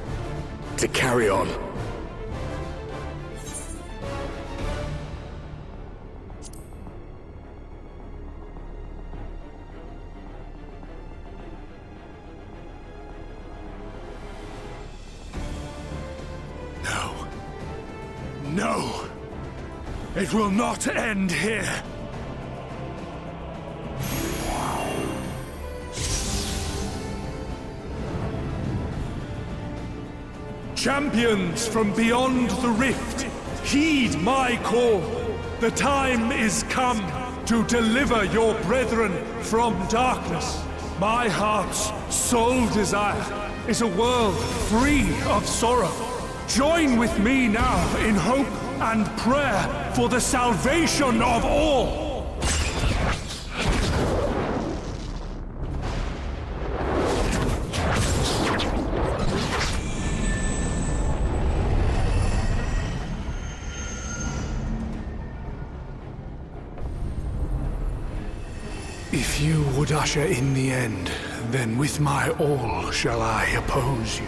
to carry on. No! It will not end here! Champions from beyond the rift, heed my call! The time is come to deliver your brethren from darkness. My heart's sole desire is a world free of sorrow. Join with me now in hope and prayer for the salvation of all! If you would usher in the end, then with my all shall I oppose you.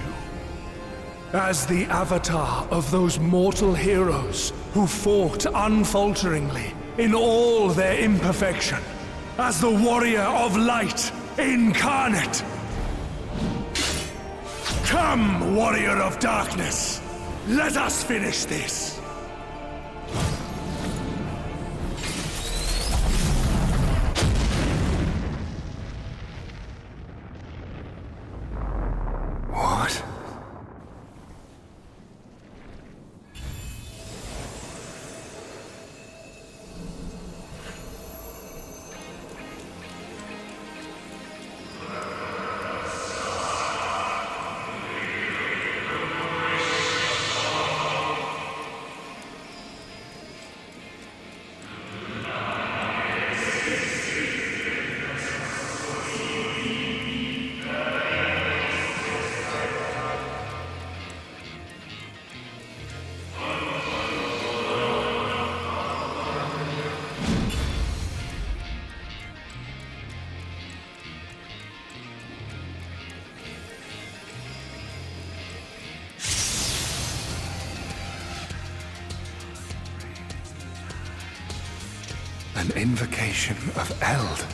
As the avatar of those mortal heroes who fought unfalteringly in all their imperfection. As the warrior of light incarnate. Come, warrior of darkness. Let us finish this. What? An invocation of Eld,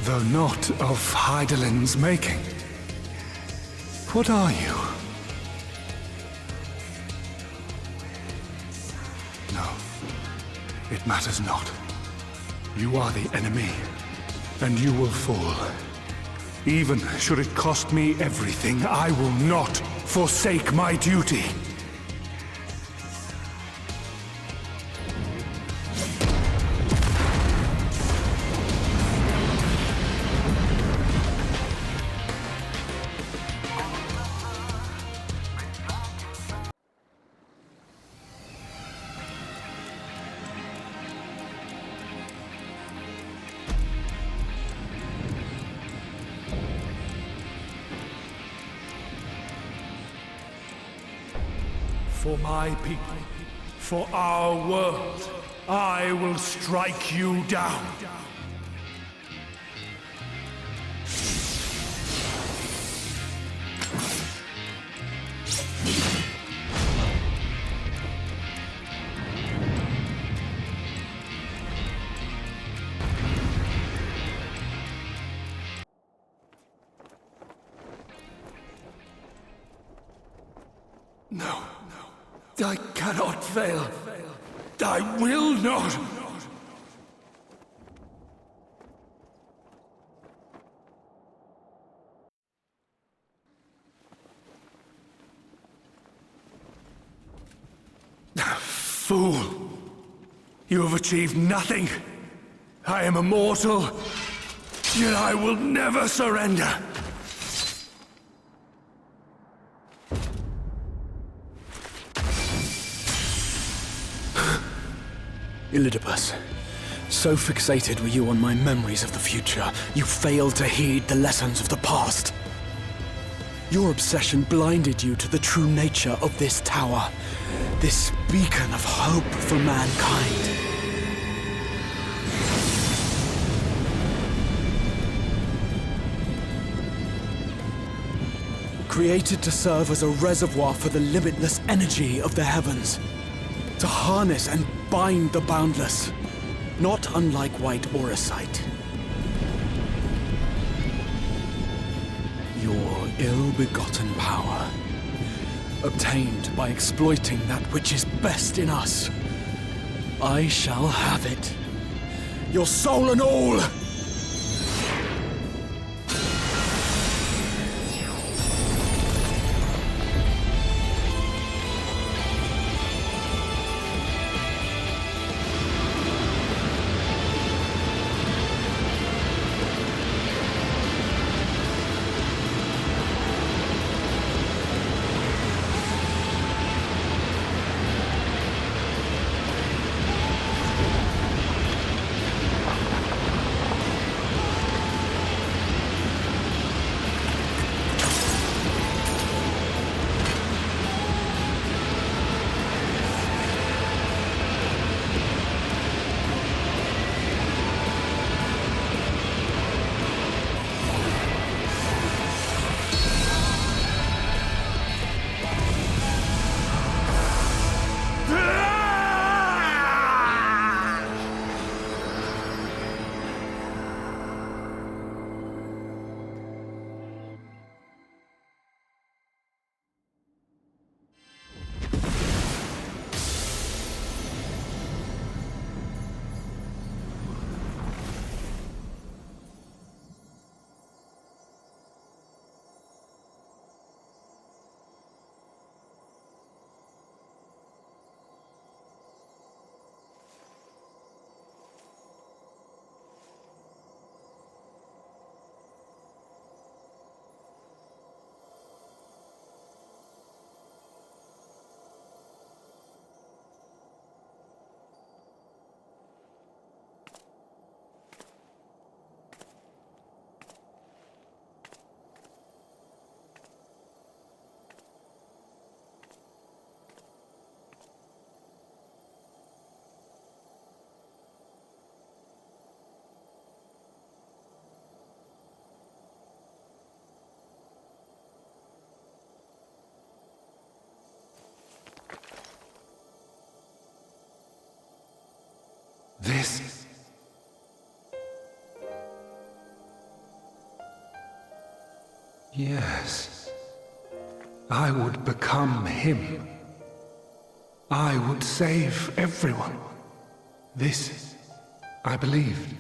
though not of Hydaelyn's making. What are you? No, it matters not. You are the enemy, and you will fall. Even should it cost me everything, I will not forsake my duty. For my people, for our world, I will strike you down. No, I cannot fail. I will not. Fool! You have achieved nothing. I am immortal, yet I will never surrender. Elidibus, so fixated were you on my memories of the future, you failed to heed the lessons of the past. Your obsession blinded you to the true nature of this tower, this beacon of hope for mankind. Created to serve as a reservoir for the limitless energy of the heavens, to harness and bind the boundless, not unlike white auracite. Your ill-begotten power, obtained by exploiting that which is best in us. I shall have it. Your soul and all! This... Yes. I would become him. I would save everyone. This, I believed.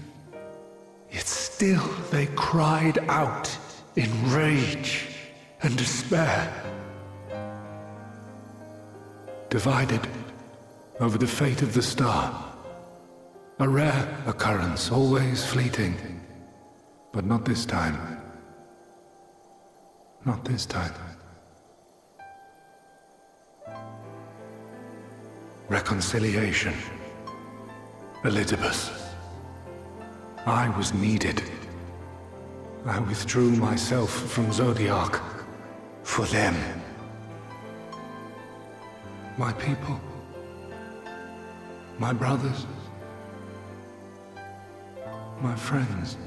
Yet still they cried out in rage and despair. Divided over the fate of the star. A rare occurrence, always fleeting. But not this time. Not this time. Reconciliation. Elidibus. I was needed. I withdrew myself from Zodiark. For them. My people. My brothers. My friends,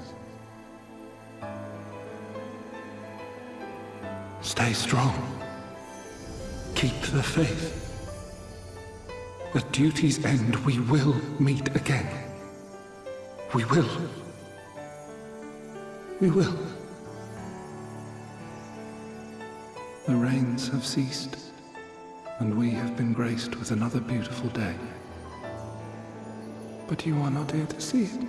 stay strong. Keep the faith. At duty's end, we will meet again. We will. We will. The rains have ceased, and we have been graced with another beautiful day. But you are not here to see it.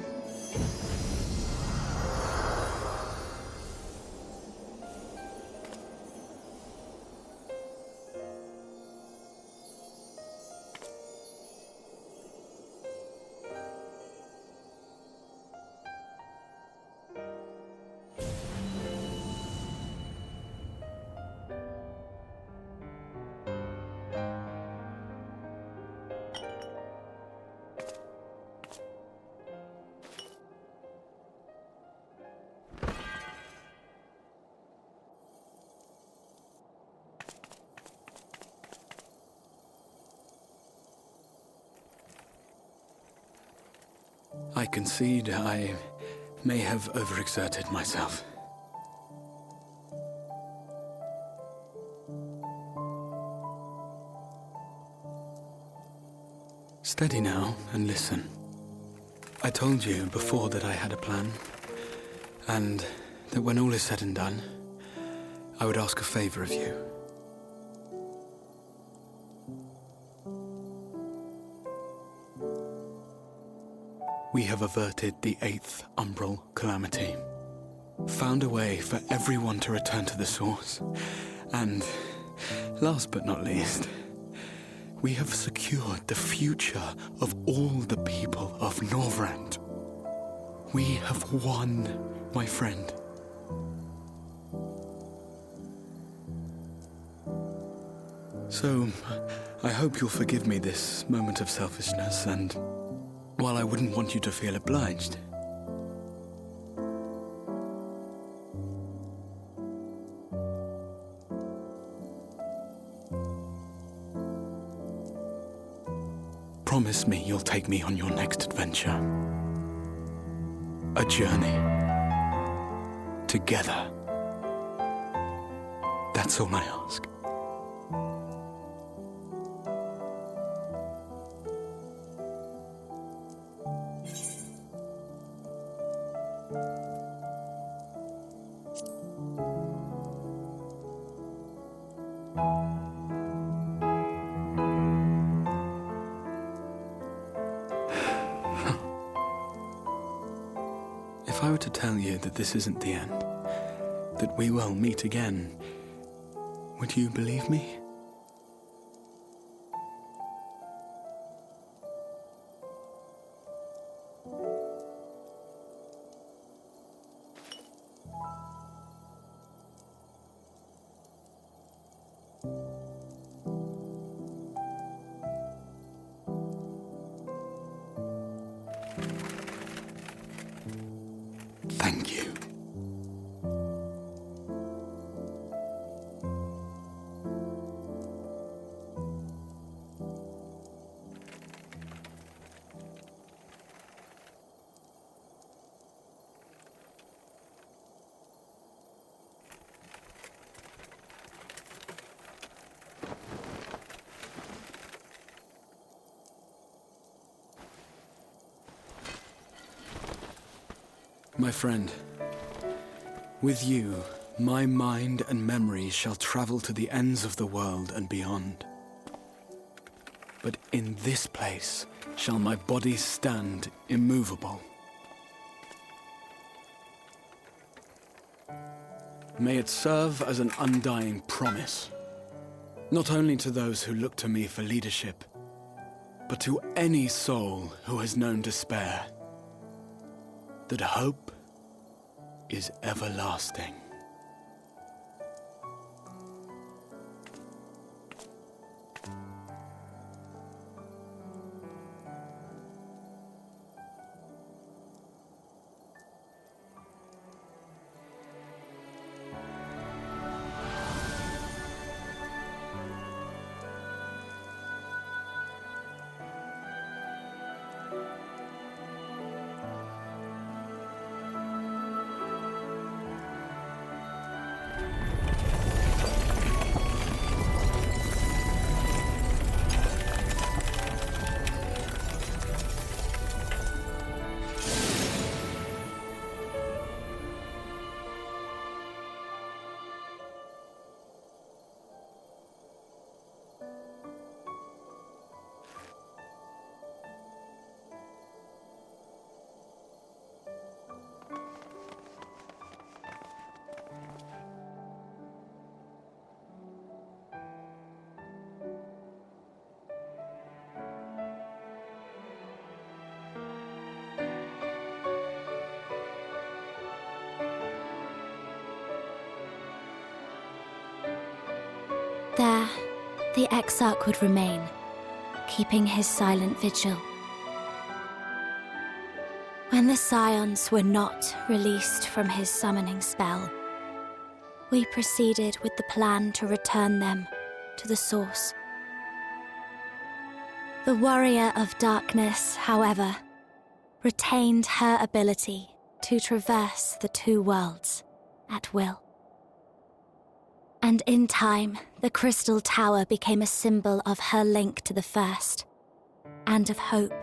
I concede I may have overexerted myself. Steady now and listen. I told you before that I had a plan, and that when all is said and done, I would ask a favor of you. We have averted the 8th Umbral Calamity, found a way for everyone to return to the source, and, last but not least, we have secured the future of all the people of Norvrand. We have won, my friend. So, I hope you'll forgive me this moment of selfishness, and while I wouldn't want you to feel obliged, promise me you'll take me on your next adventure. A journey. Together. That's all I ask. If I were to tell you that this isn't the end, that we will meet again, would you believe me? Thank you. My friend, with you, my mind and memory shall travel to the ends of the world and beyond. But in this place shall my body stand immovable. May it serve as an undying promise, not only to those who look to me for leadership, but to any soul who has known despair, that hope is everlasting. There, the Exarch would remain, keeping his silent vigil. When the Scions were not released from his summoning spell, we proceeded with the plan to return them to the Source. The Warrior of Darkness, however, retained her ability to traverse the two worlds at will. And in time, the Crystal Tower became a symbol of her link to the First, and of hope.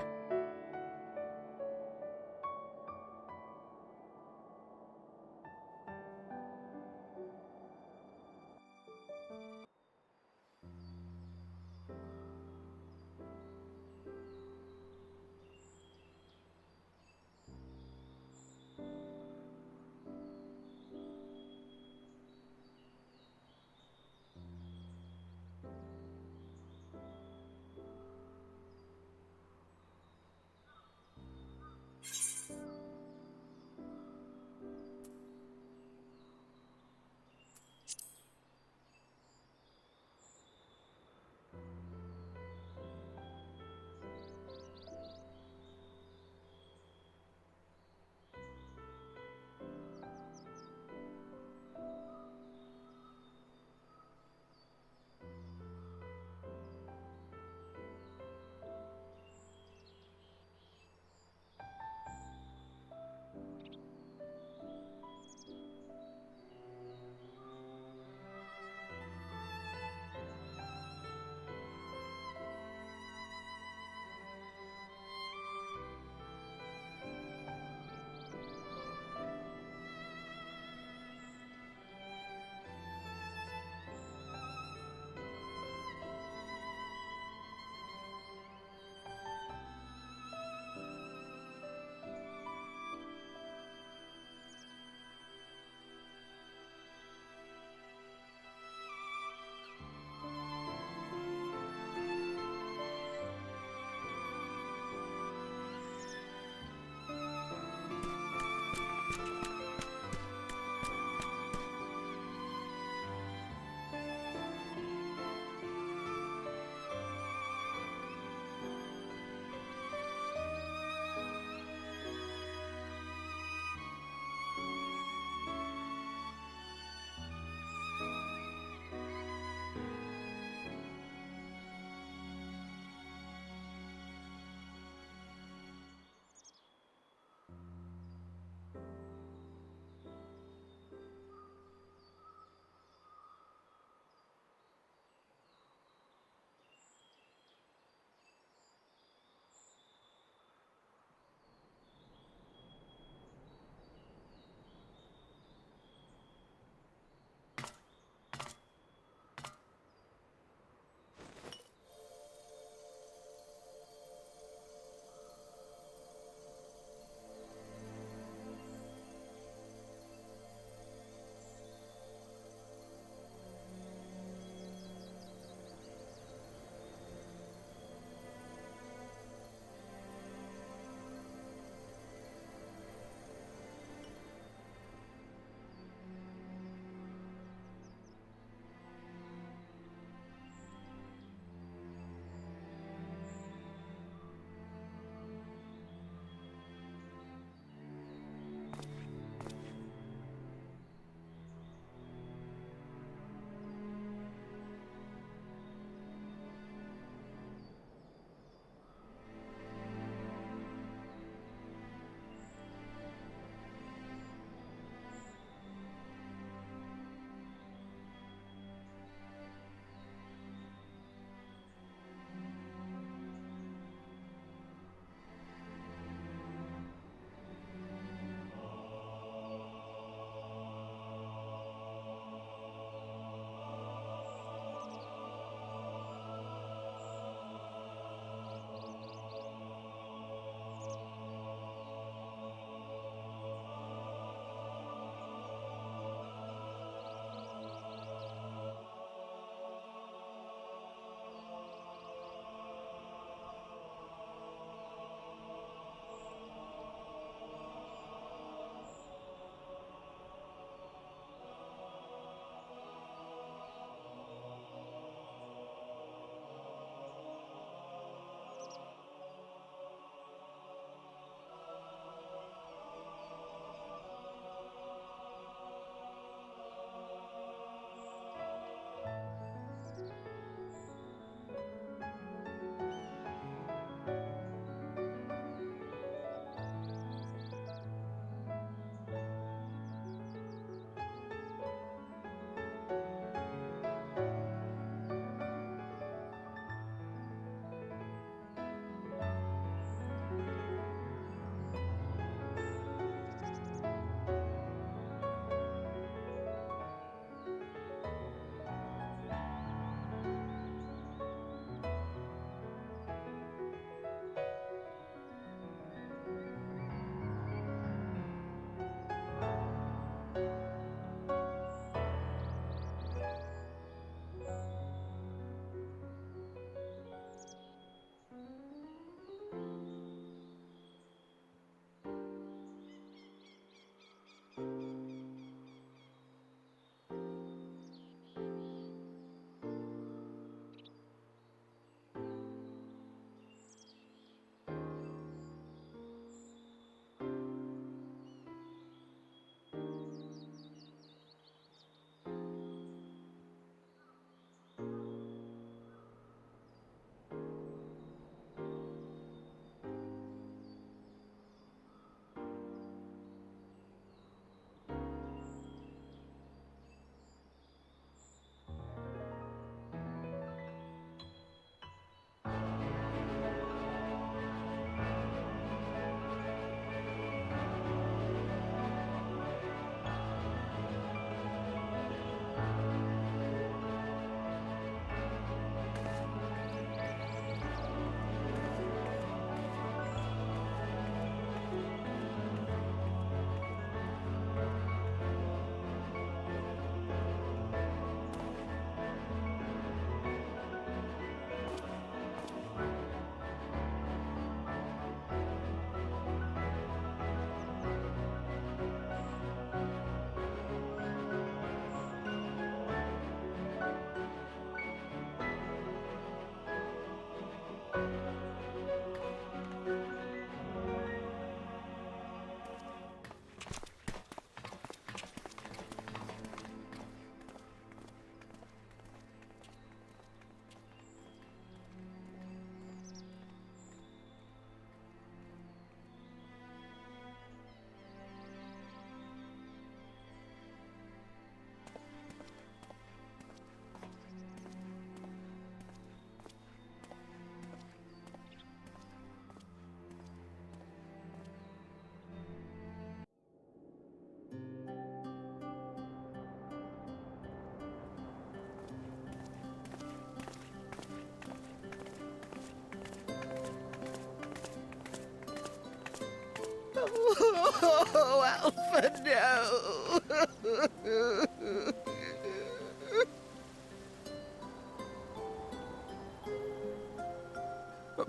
Oh, Alpha, no!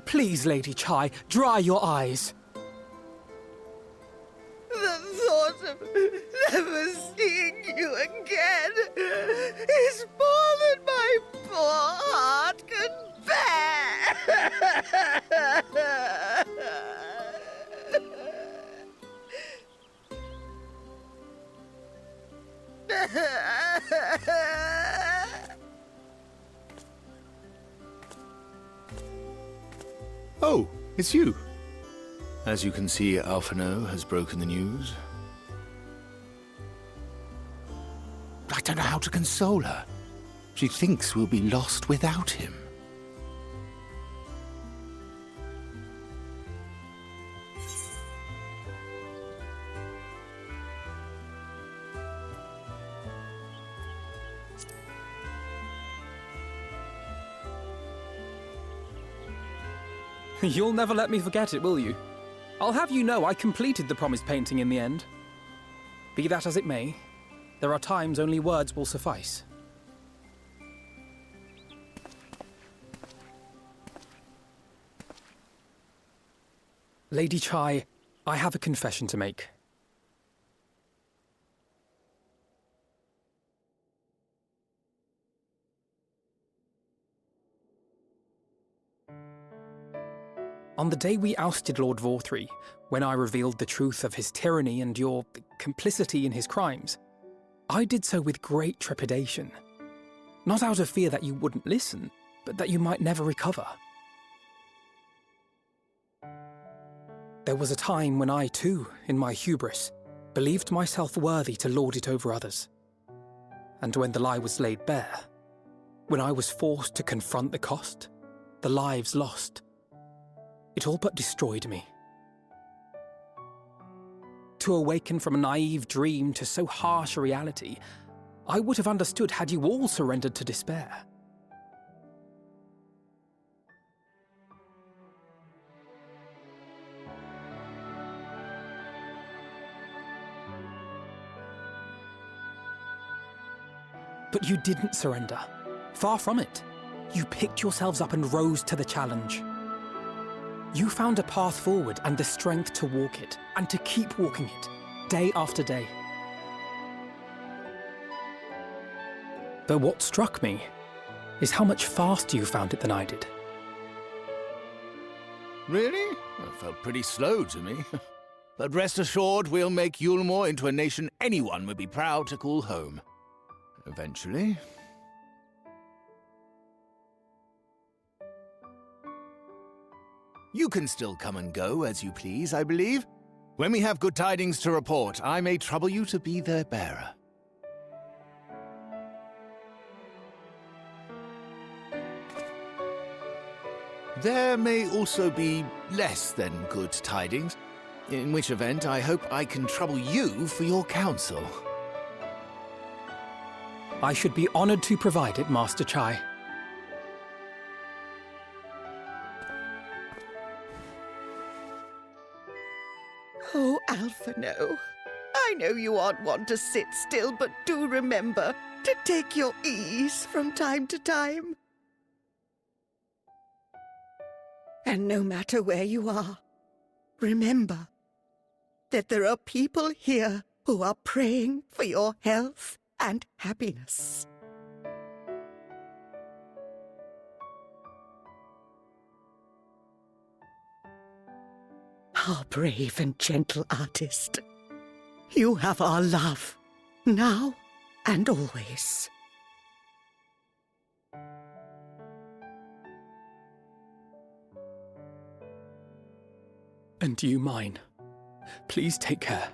Please, Lady Chai, dry your eyes. The thought of never seeing you again is more than my poor heart can bear. Oh, it's you. As you can see, Alphino has broken the news. I don't know how to console her. She thinks we'll be lost without him. You'll never let me forget it, will you? I'll have you know I completed the promised painting in the end. Be that as it may, there are times only words will suffice. Lady Chai, I have a confession to make. On the day we ousted Lord Vorthree, when I revealed the truth of his tyranny and your complicity in his crimes, I did so with great trepidation. Not out of fear that you wouldn't listen, but that you might never recover. There was a time when I too, in my hubris, believed myself worthy to lord it over others. And when the lie was laid bare, when I was forced to confront the cost, the lives lost, it all but destroyed me. To awaken from a naive dream to so harsh a reality, I would have understood had you all surrendered to despair. But you didn't surrender. Far from it. You picked yourselves up and rose to the challenge. You found a path forward and the strength to walk it, and to keep walking it, day after day. But what struck me is how much faster you found it than I did. Really? That felt pretty slow to me. But rest assured, we'll make Yulmore into a nation anyone would be proud to call home. Eventually. You can still come and go as you please, I believe. When we have good tidings to report, I may trouble you to be their bearer. There may also be less than good tidings, in which event I hope I can trouble you for your counsel. I should be honored to provide it, Master Chai. Oh, Alphino, I know you aren't one to sit still, but do remember to take your ease from time to time. And no matter where you are, remember that there are people here who are praying for your health and happiness. Our brave and gentle artist, you have our love, now and always. And you mine. Please take care.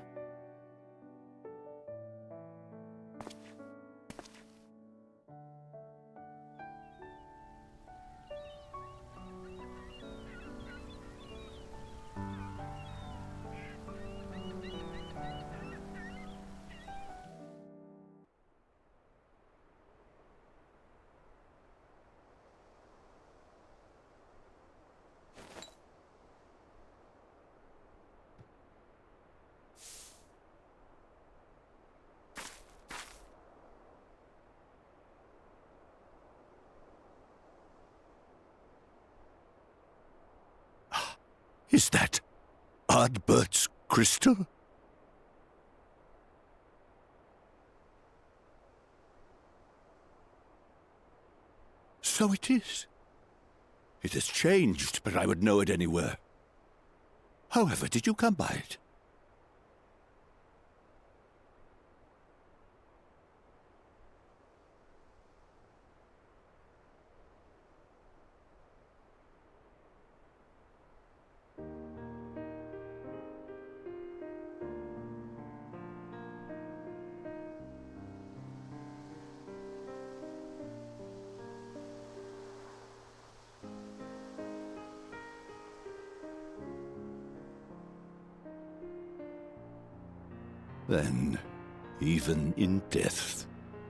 Is that Ardbert's crystal? So it is. It has changed, but I would know it anywhere. However, did you come by it? Then, even in death,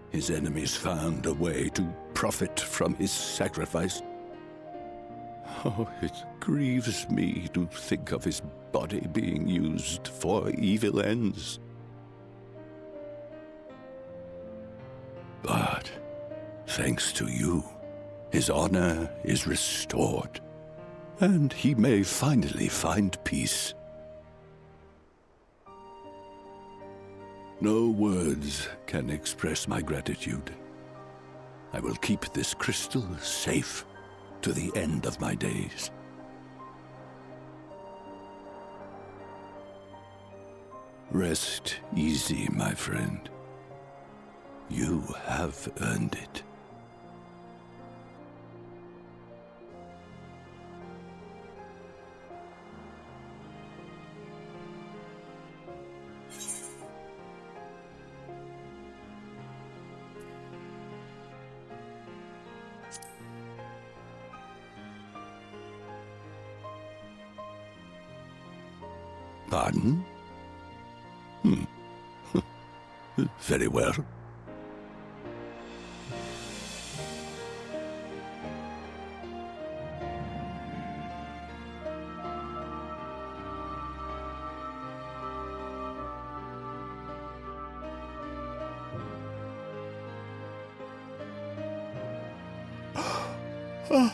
his enemies found a way to profit from his sacrifice. Oh, it grieves me to think of his body being used for evil ends. But, thanks to you, his honor is restored, and he may finally find peace. No words can express my gratitude. I will keep this crystal safe to the end of my days. Rest easy, my friend. You have earned it. Pardon? Very well. Oh,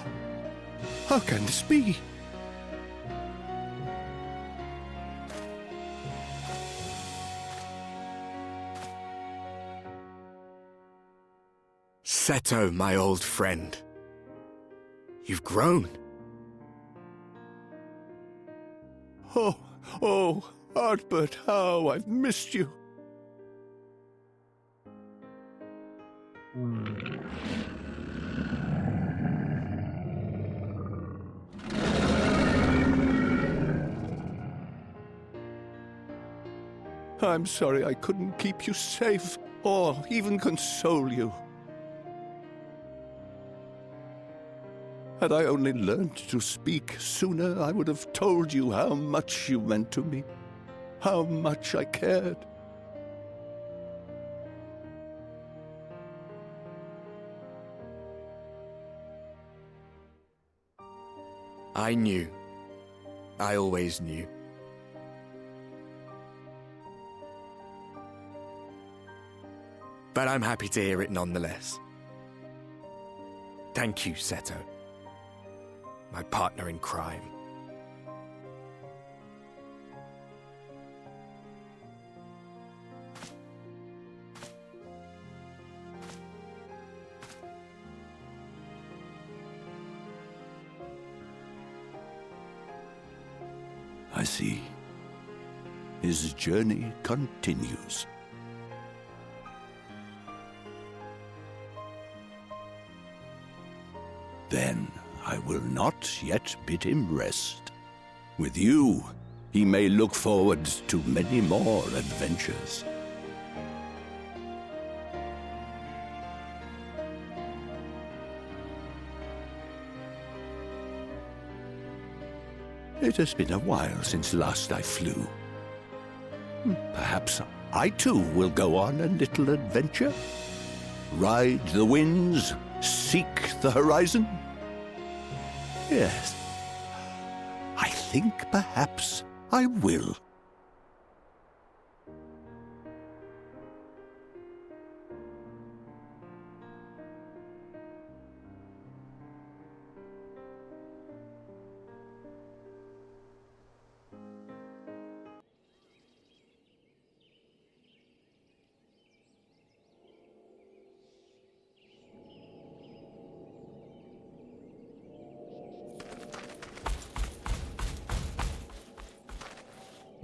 how can this be? Seto, my old friend. You've grown. Oh, Ardbert, how I've missed you. I'm sorry I couldn't keep you safe, or even console you. Had I only learned to speak sooner, I would have told you how much you meant to me, how much I cared. I knew. I always knew. But I'm happy to hear it nonetheless. Thank you, Seto. My partner in crime. I see. His journey continues. Then I will not yet bid him rest. With you, he may look forward to many more adventures. It has been a while since last I flew. Perhaps I too will go on a little adventure. Ride the winds, seek the horizon. Yes, I think perhaps I will.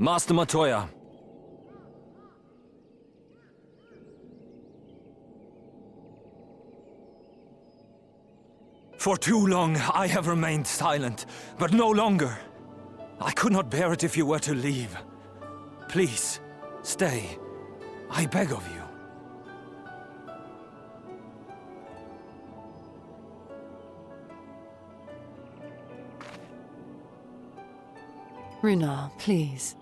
Master Matoya. For too long I have remained silent, but no longer. I could not bear it if you were to leave. Please, stay. I beg of you. Runar, please.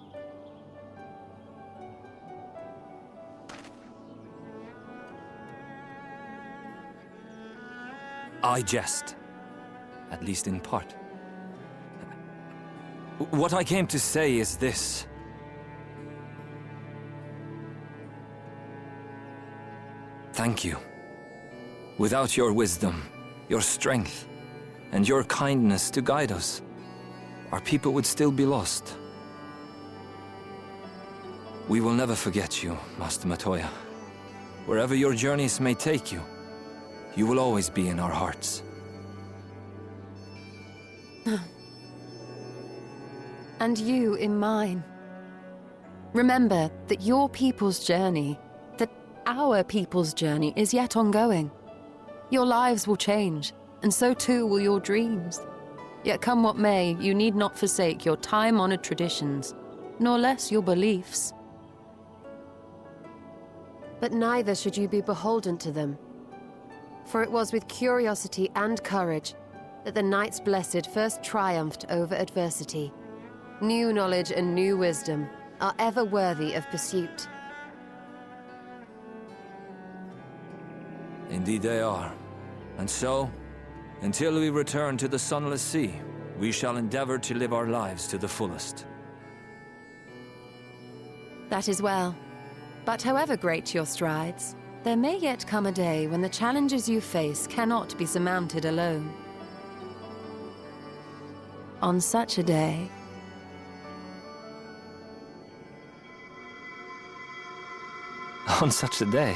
I jest. At least in part. What I came to say is this. Thank you. Without your wisdom, your strength, and your kindness to guide us, our people would still be lost. We will never forget you, Master Matoya. Wherever your journeys may take you, you will always be in our hearts. And you in mine. Remember that your people's journey, that our people's journey is yet ongoing. Your lives will change, and so too will your dreams. Yet come what may, you need not forsake your time-honored traditions, nor less your beliefs. But neither should you be beholden to them. For it was with curiosity and courage that the Knights Blessed first triumphed over adversity. New knowledge and new wisdom are ever worthy of pursuit. Indeed they are. And so, until we return to the Sunless Sea, we shall endeavor to live our lives to the fullest. That is well. But however great your strides, there may yet come a day when the challenges you face cannot be surmounted alone. On such a day... On such a day...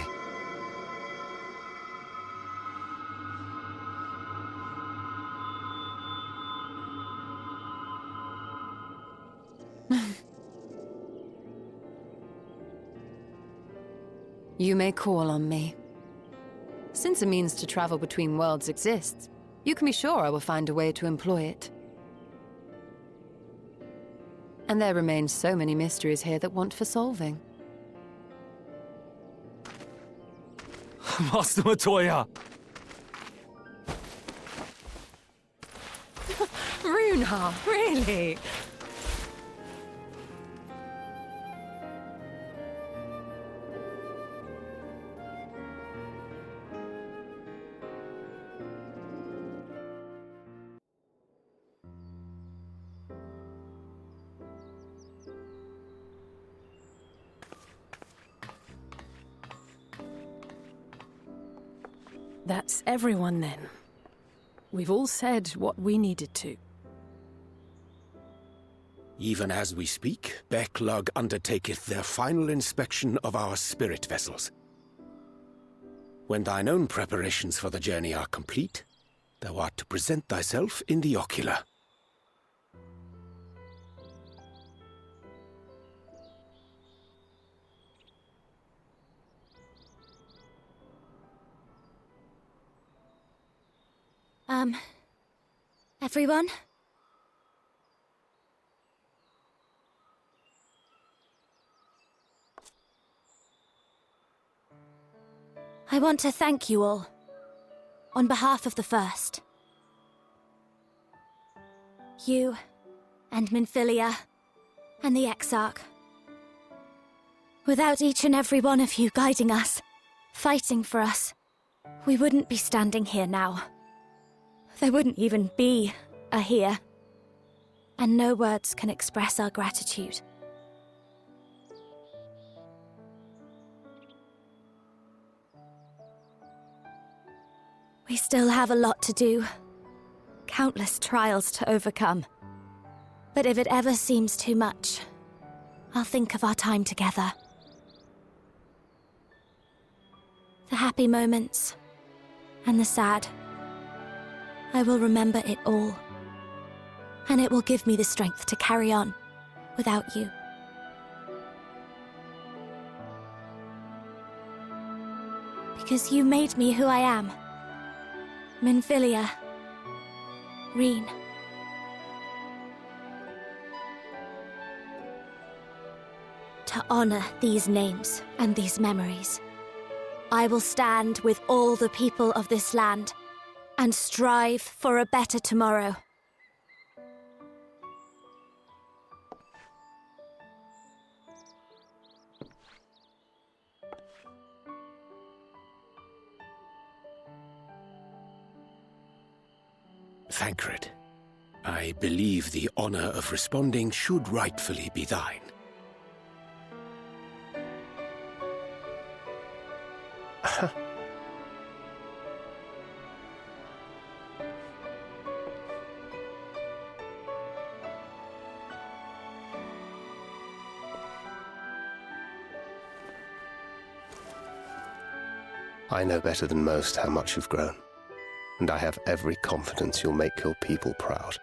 You may call on me. Since a means to travel between worlds exists, you can be sure I will find a way to employ it. And there remain so many mysteries here that want for solving. Master Matoya! Runar, really? That's everyone then. We've all said what we needed to. Even as we speak, Becklug undertaketh their final inspection of our spirit vessels. When thine own preparations for the journey are complete, thou art to present thyself in the ocular. Everyone? I want to thank you all, on behalf of the First. You, and Minfilia, and the Exarch. Without each and every one of you guiding us, fighting for us, we wouldn't be standing here now. There wouldn't even be a here. And no words can express our gratitude. We still have a lot to do. Countless trials to overcome. But if it ever seems too much, I'll think of our time together. The happy moments, and the sad. I will remember it all. And it will give me the strength to carry on without you. because you made me who I am. Minfilia. Reen. To honor these names and these memories, I will stand with all the people of this land and strive for a better tomorrow. Thancred, I believe the honor of responding should rightfully be thine. I know better than most how much you've grown, and I have every confidence you'll make your people proud.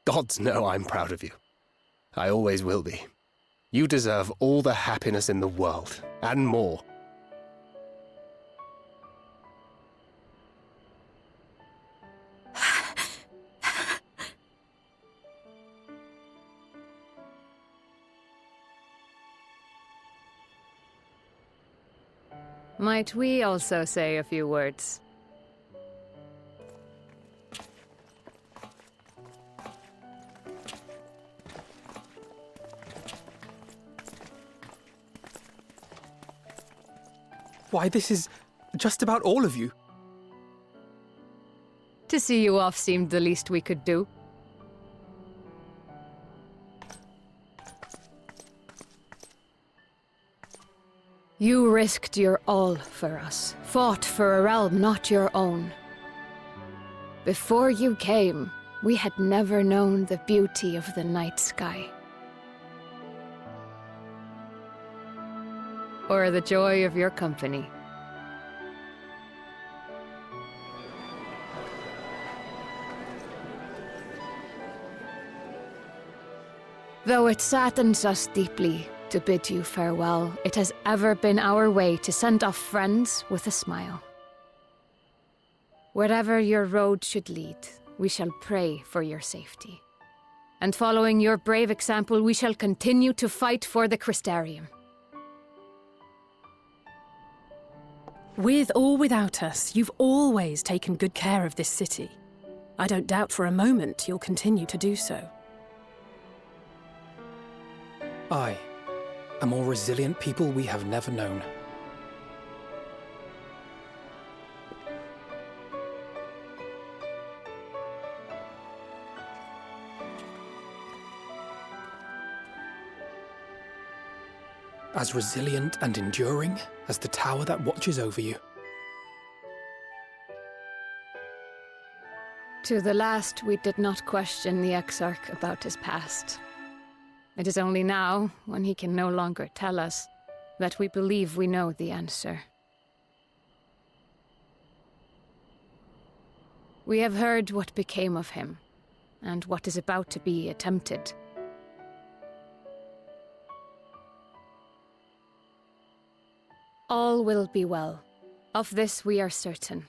Gods know I'm proud of you. I always will be. You deserve all the happiness in the world, and more. Might we also say a few words? Why, this is just about all of you. To see you off seemed the least we could do. You risked your all for us, fought for a realm not your own. Before you came, we had never known the beauty of the night sky. Or the joy of your company. Though it saddens us deeply to bid you farewell, it has ever been our way to send off friends with a smile. Wherever your road should lead, we shall pray for your safety. And following your brave example, we shall continue to fight for the Crystarium. With or without us, you've always taken good care of this city. I don't doubt for a moment you'll continue to do so. I, a more resilient people we have never known. As resilient and enduring as the tower that watches over you. To the last, we did not question the Exarch about his past. It is only now, when he can no longer tell us, that we believe we know the answer. We have heard what became of him, and what is about to be attempted. All will be well. Of this we are certain.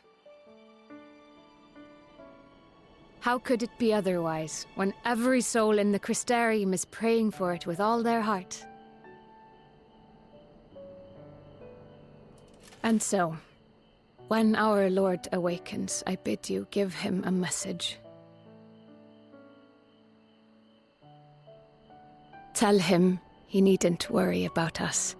How could it be otherwise, when every soul in the Crystarium is praying for it with all their heart? And so, when our Lord awakens, I bid you give him a message. Tell him he needn't worry about us.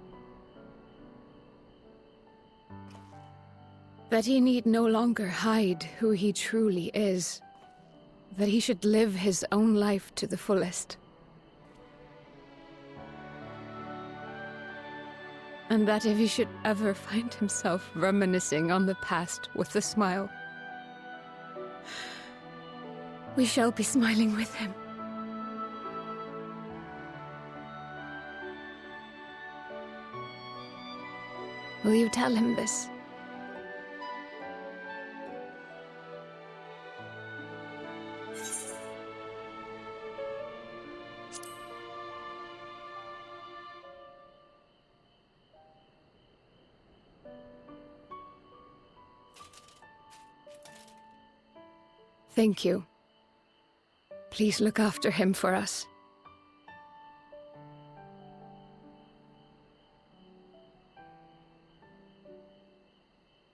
That he need no longer hide who he truly is. That he should live his own life to the fullest. And that if he should ever find himself reminiscing on the past with a smile, we shall be smiling with him. Will you tell him this? Thank you. Please look after him for us.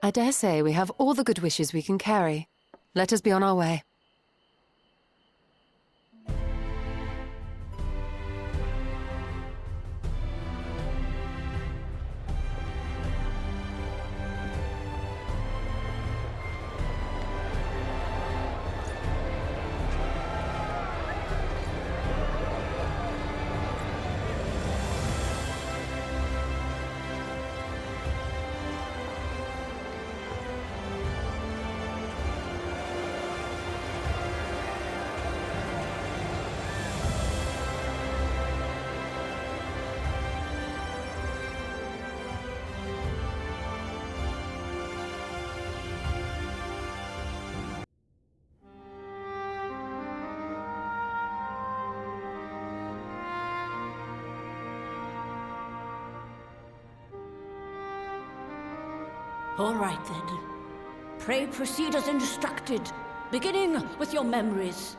I dare say we have all the good wishes we can carry. Let us be on our way. All right, then. Pray proceed as instructed, beginning with your memories.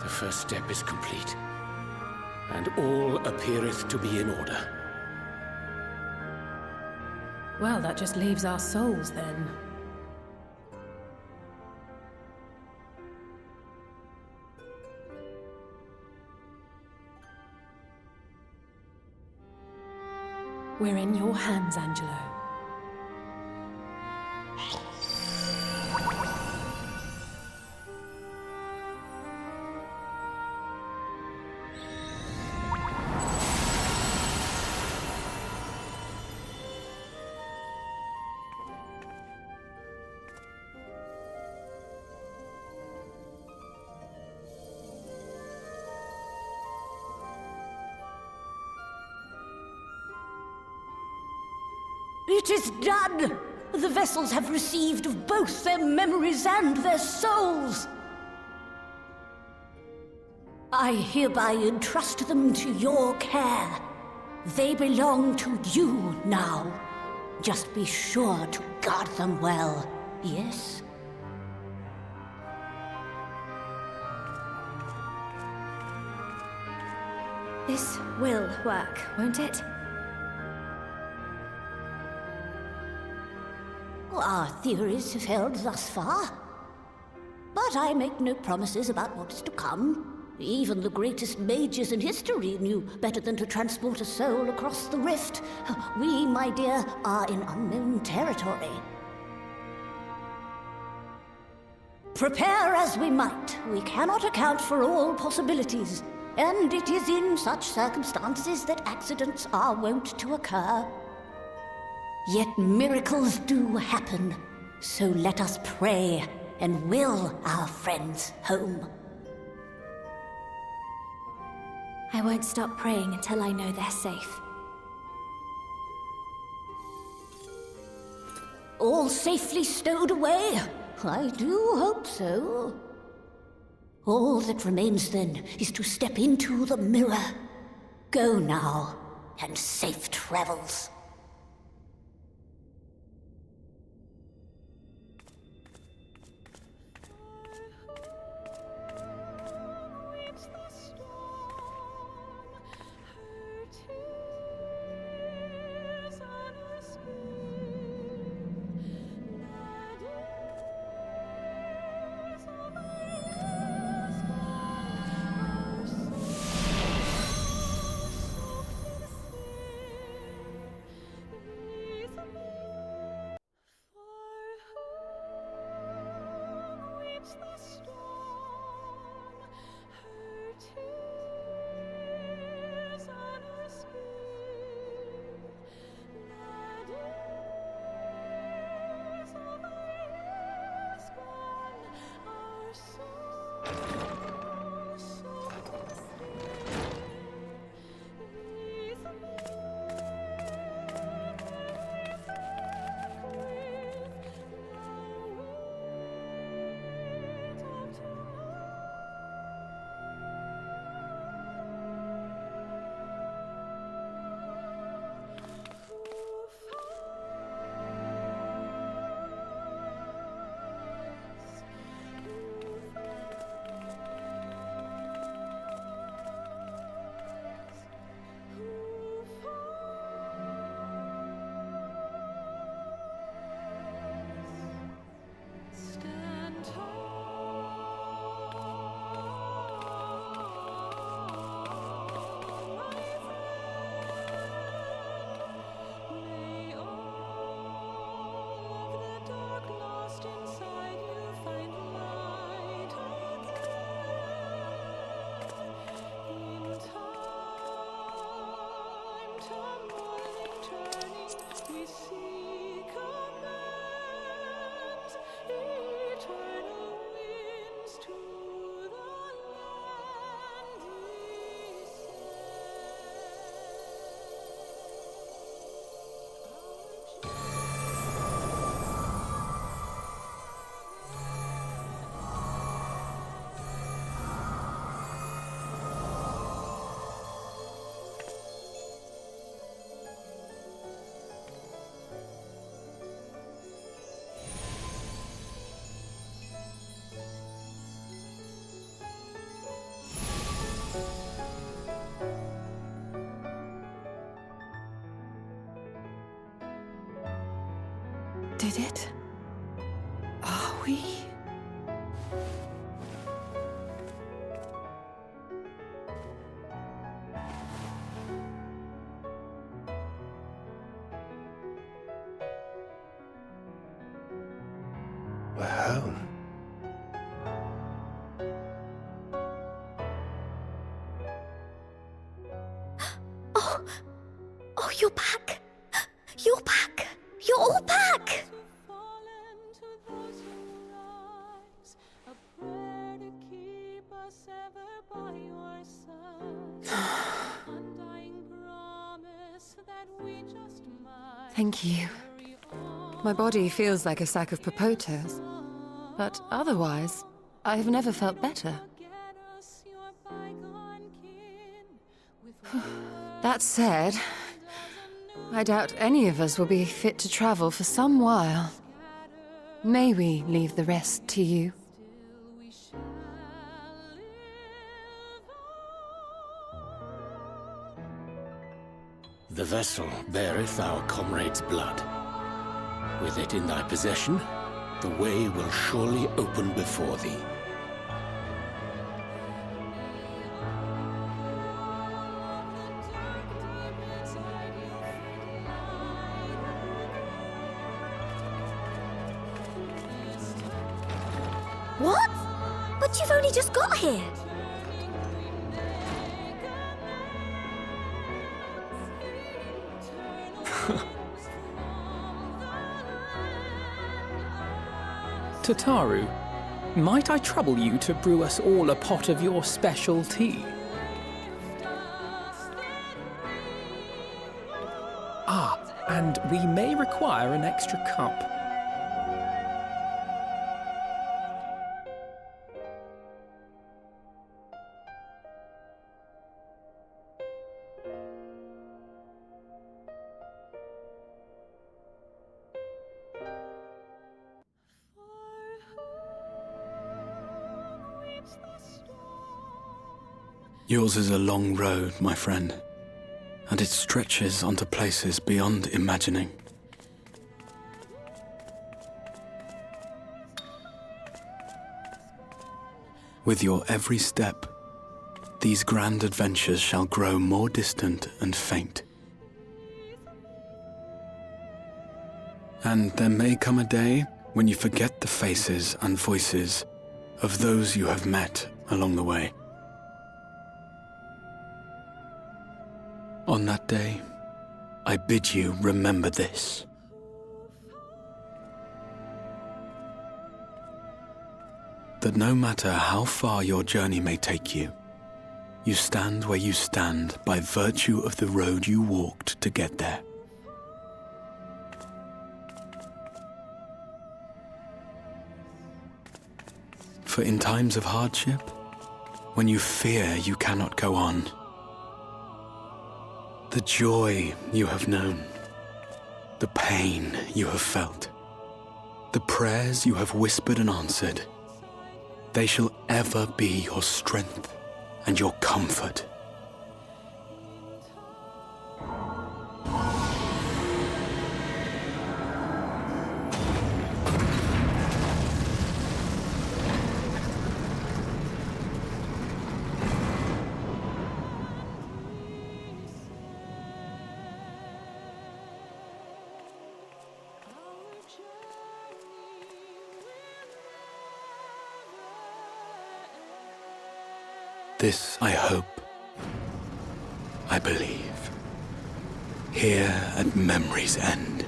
The first step is complete, and all appeareth to be in order. Well, that just leaves our souls, then. We're in your hands, Angelo. It is done! The vessels have received of both their memories and their souls. I hereby entrust them to your care. They belong to you now. Just be sure to guard them well, yes? This will work, won't it? Our theories have held thus far. But I make no promises about what is to come. Even the greatest mages in history knew better than to transport a soul across the rift. We, my dear, are in unknown territory. Prepare as we might, we cannot account for all possibilities. And it is in such circumstances that accidents are wont to occur. Yet miracles do happen, so let us pray and will our friends home. I won't stop praying until I know they're safe. All safely stowed away? I do hope so. All that remains then is to step into the mirror. Go now, and safe travels. did it? Are we? We're home. Oh, you're back! You're back! You're all back! Thank you. My body feels like a sack of potatoes, but otherwise, I have never felt better. That said, I doubt any of us will be fit to travel for some while. May we leave the rest to you? The vessel beareth our comrade's blood. With it in thy possession, the way will surely open before thee. What? But you've only just got here. Tataru, might I trouble you to brew us all a pot of your special tea? Ah, and we may require an extra cup. Yours is a long road, my friend, and it stretches onto places beyond imagining. With your every step, these grand adventures shall grow more distant and faint. And there may come a day when you forget the faces and voices of those you have met along the way. On that day, I bid you remember this. That no matter how far your journey may take you, you stand where you stand by virtue of the road you walked to get there. For in times of hardship, when you fear you cannot go on, the joy you have known, the pain you have felt, the prayers you have whispered and answered, they shall ever be your strength and your comfort. This I hope, I believe, here at memory's end.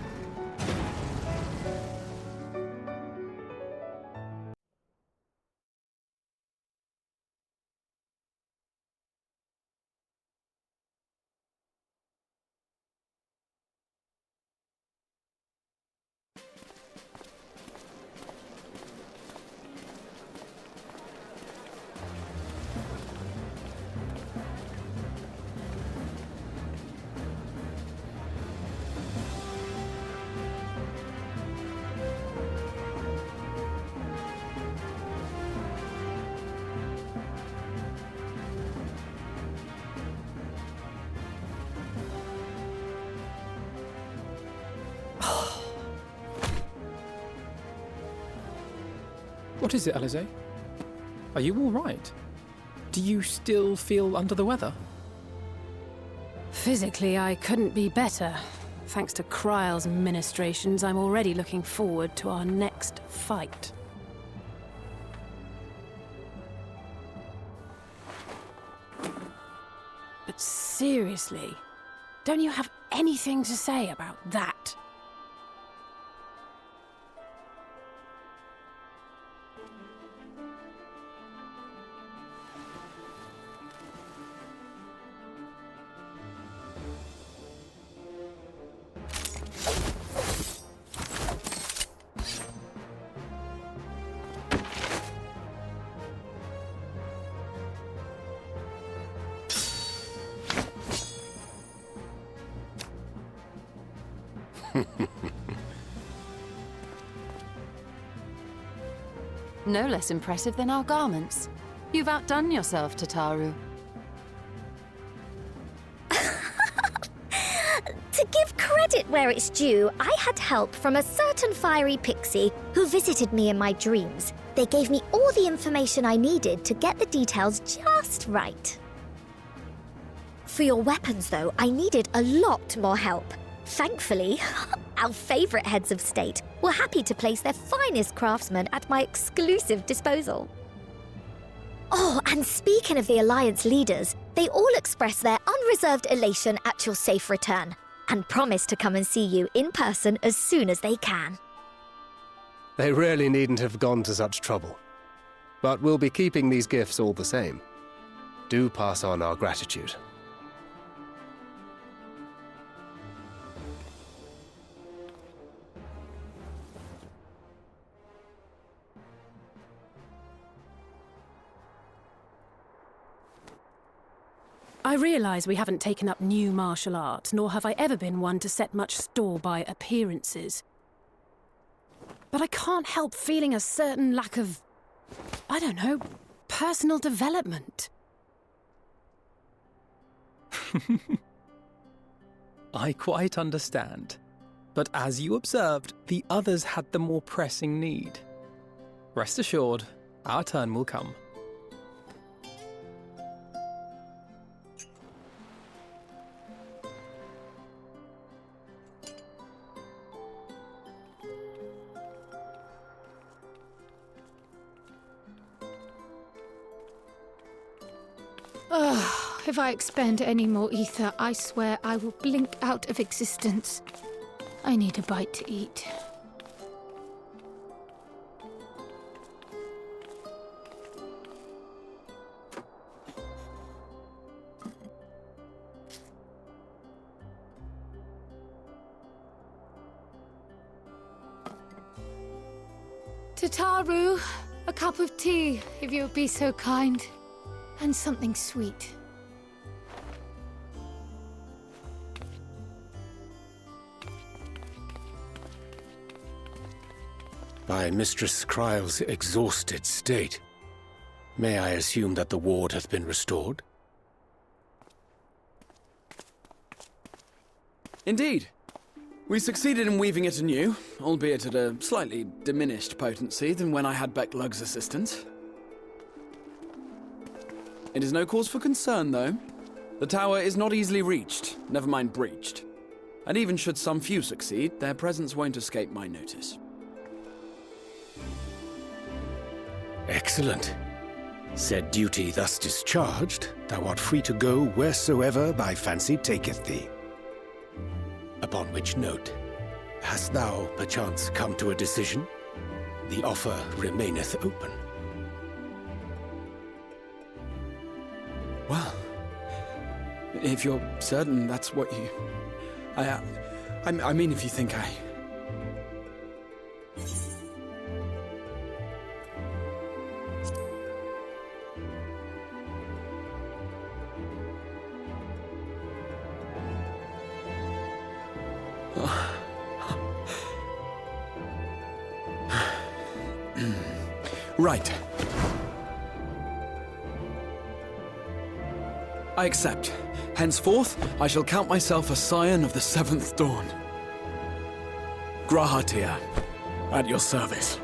What is it, Alize? Are you all right? Do you still feel under the weather? Physically, I couldn't be better. Thanks to Kryle's ministrations, I'm already looking forward to our next fight. But seriously, don't you have anything to say about that? No less impressive than our garments. You've outdone yourself, Tataru. To give credit where it's due, I had help from a certain fiery pixie who visited me in my dreams. They gave me all the information I needed to get the details just right. For your weapons, though, I needed a lot more help. Thankfully, our favourite heads of state were happy to place their finest craftsmen at my exclusive disposal. Oh, and speaking of the Alliance leaders, they all expressed their unreserved elation at your safe return, and promise to come and see you in person as soon as they can. They really needn't have gone to such trouble. But we'll be keeping these gifts all the same. Do pass on our gratitude. I realise we haven't taken up new martial arts, nor have I ever been one to set much store by appearances. But I can't help feeling a certain lack of, I don't know, personal development. I quite understand. But as you observed, the others had the more pressing need. Rest assured, our turn will come. If I expend any more ether, I swear I will blink out of existence. I need a bite to eat. Tataru, a cup of tea, if you would be so kind. And something sweet. By Mistress Kryle's exhausted state, may I assume that the ward hath been restored? Indeed. We succeeded in weaving it anew, albeit at a slightly diminished potency than when I had Becklug's assistance. It is no cause for concern, though. The tower is not easily reached, never mind breached. And even should some few succeed, their presence won't escape my notice. Excellent. Said duty thus discharged, thou art free to go wheresoever thy fancy taketh thee. Upon which note, hast thou perchance come to a decision? The offer remaineth open. Well, if you're certain that's what you... I mean, if you think I... Right. I accept. Henceforth, I shall count myself a scion of the seventh dawn. Grahatia, at your service.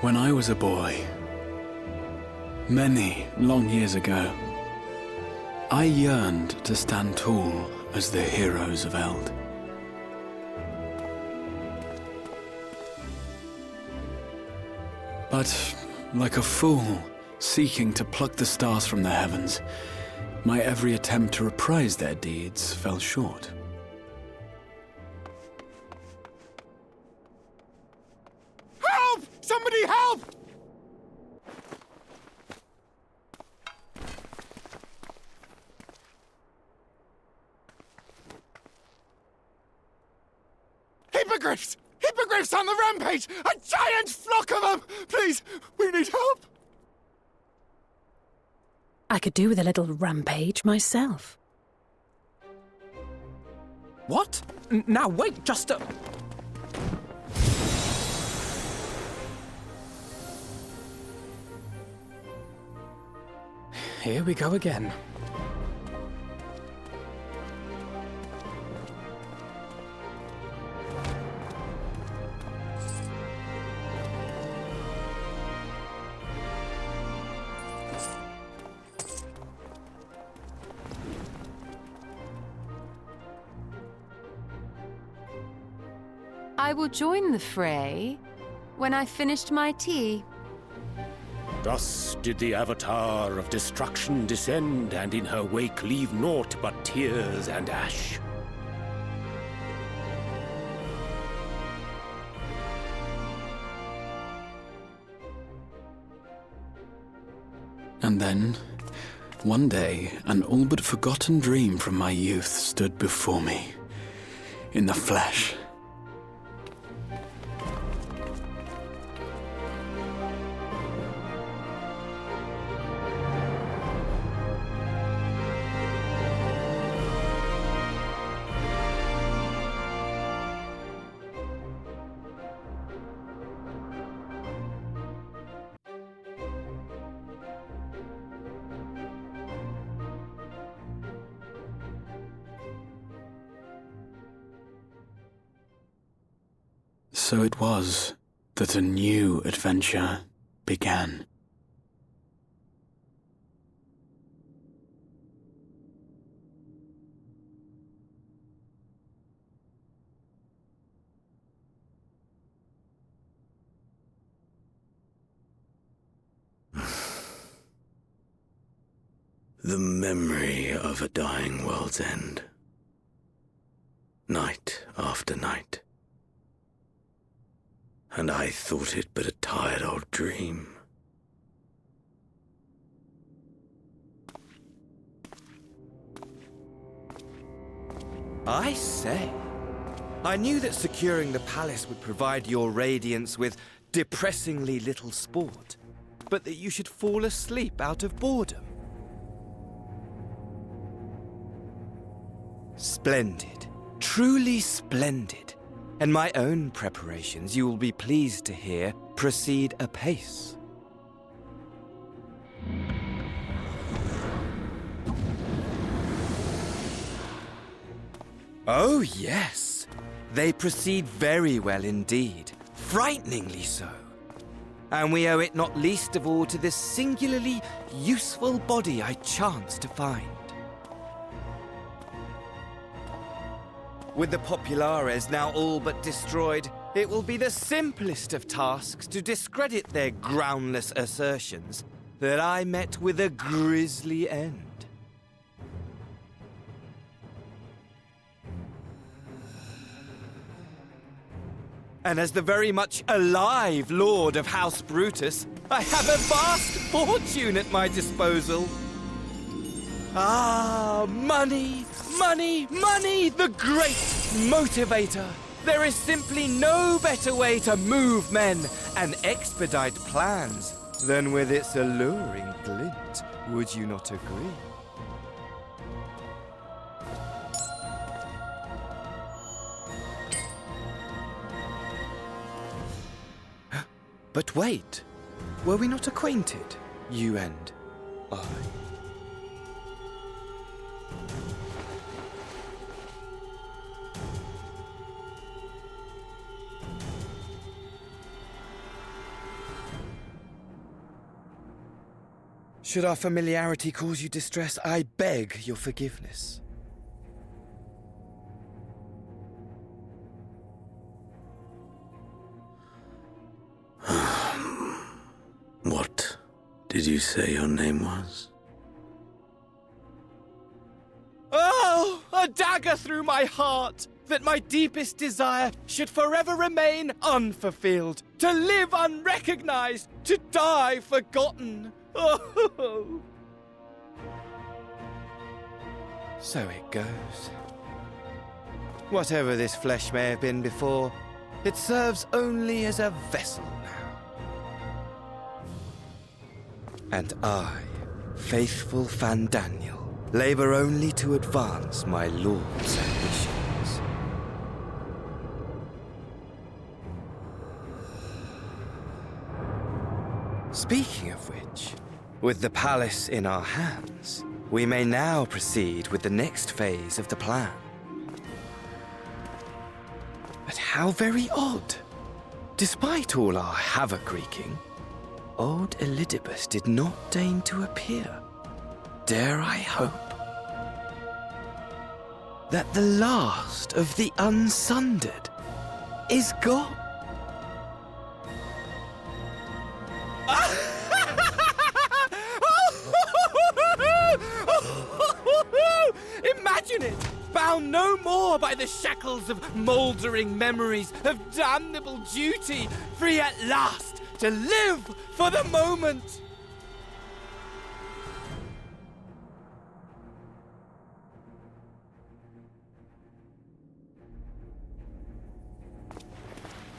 When I was a boy, many long years ago, I yearned to stand tall as the heroes of Eld. But, like a fool seeking to pluck the stars from the heavens, my every attempt to reprise their deeds fell short. Help! Somebody help! Hippogriffs! Hippogriffs on the rampage! A giant flock of them! Please, we need help! I could do with a little rampage myself. What? Now wait, just a... Here we go again. I will join the fray when I've finished my tea. Thus did the Avatar of Destruction descend, and in her wake leave naught but tears and ash. And then, one day, an all but forgotten dream from my youth stood before me, in the flesh. So it was that a new adventure began. The memory of a dying world's end. Night after night. And I thought it but a tired old dream. I say, I knew that securing the palace would provide your radiance with depressingly little sport, but that you should fall asleep out of boredom. Splendid, truly splendid. And my own preparations, you will be pleased to hear, proceed apace. Oh, yes. They proceed very well indeed. Frighteningly so. And we owe it not least of all to this singularly useful body I chanced to find. With the Populares now all but destroyed, it will be the simplest of tasks to discredit their groundless assertions that I met with a grisly end. And as the very much alive Lord of House Brutus, I have a vast fortune at my disposal. Ah, money, money, money, the great motivator. There is simply no better way to move men and expedite plans than with its alluring glint. Would you not agree? But wait, were we not acquainted, you and I? Should our familiarity cause you distress, I beg your forgiveness. What did you say your name was? Oh, a dagger through my heart! That my deepest desire should forever remain unfulfilled, to live unrecognized, to die forgotten. Oh. So it goes. Whatever this flesh may have been before, it serves only as a vessel now. And I, faithful Fandaniel, labor only to advance my lord's ambitions. Speaking of which, with the palace in our hands, we may now proceed with the next phase of the plan. But how very odd. Despite all our havoc wreaking, old Elidibus did not deign to appear. Dare I hope that the last of the Unsundered is gone? Imagine it! Bound no more by the shackles of mouldering memories of damnable duty, free at last to live for the moment!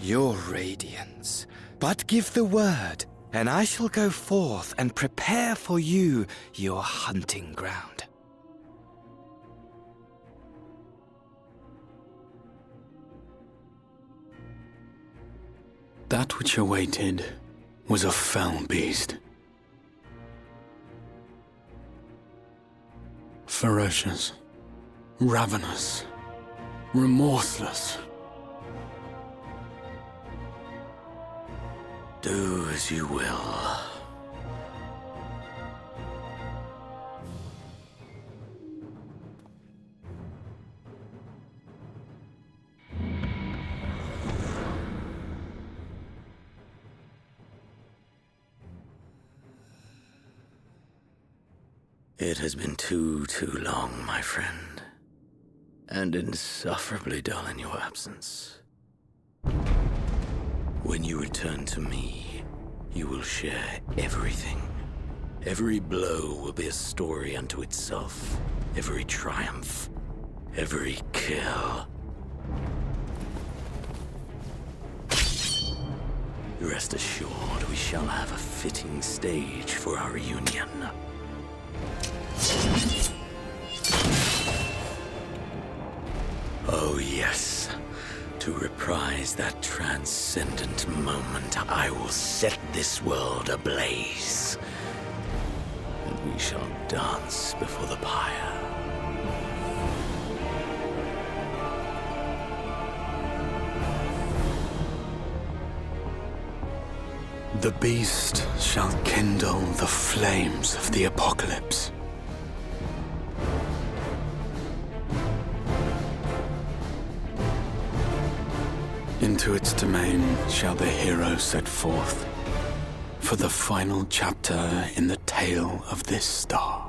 Your radiance, but give the word, and I shall go forth and prepare for you your hunting ground. That which awaited was a fell beast. Ferocious, ravenous, remorseless. Do as you will. It has been too long, my friend, and insufferably dull in your absence. When you return to me, you will share everything. Every blow will be a story unto itself. Every triumph, every kill. Rest assured, we shall have a fitting stage for our reunion. Oh yes, to reprise that transcendent moment, I will set this world ablaze. And we shall dance before the pyre. The beast shall kindle the flames of the apocalypse. Into its domain shall the hero set forth for the final chapter in the tale of this star.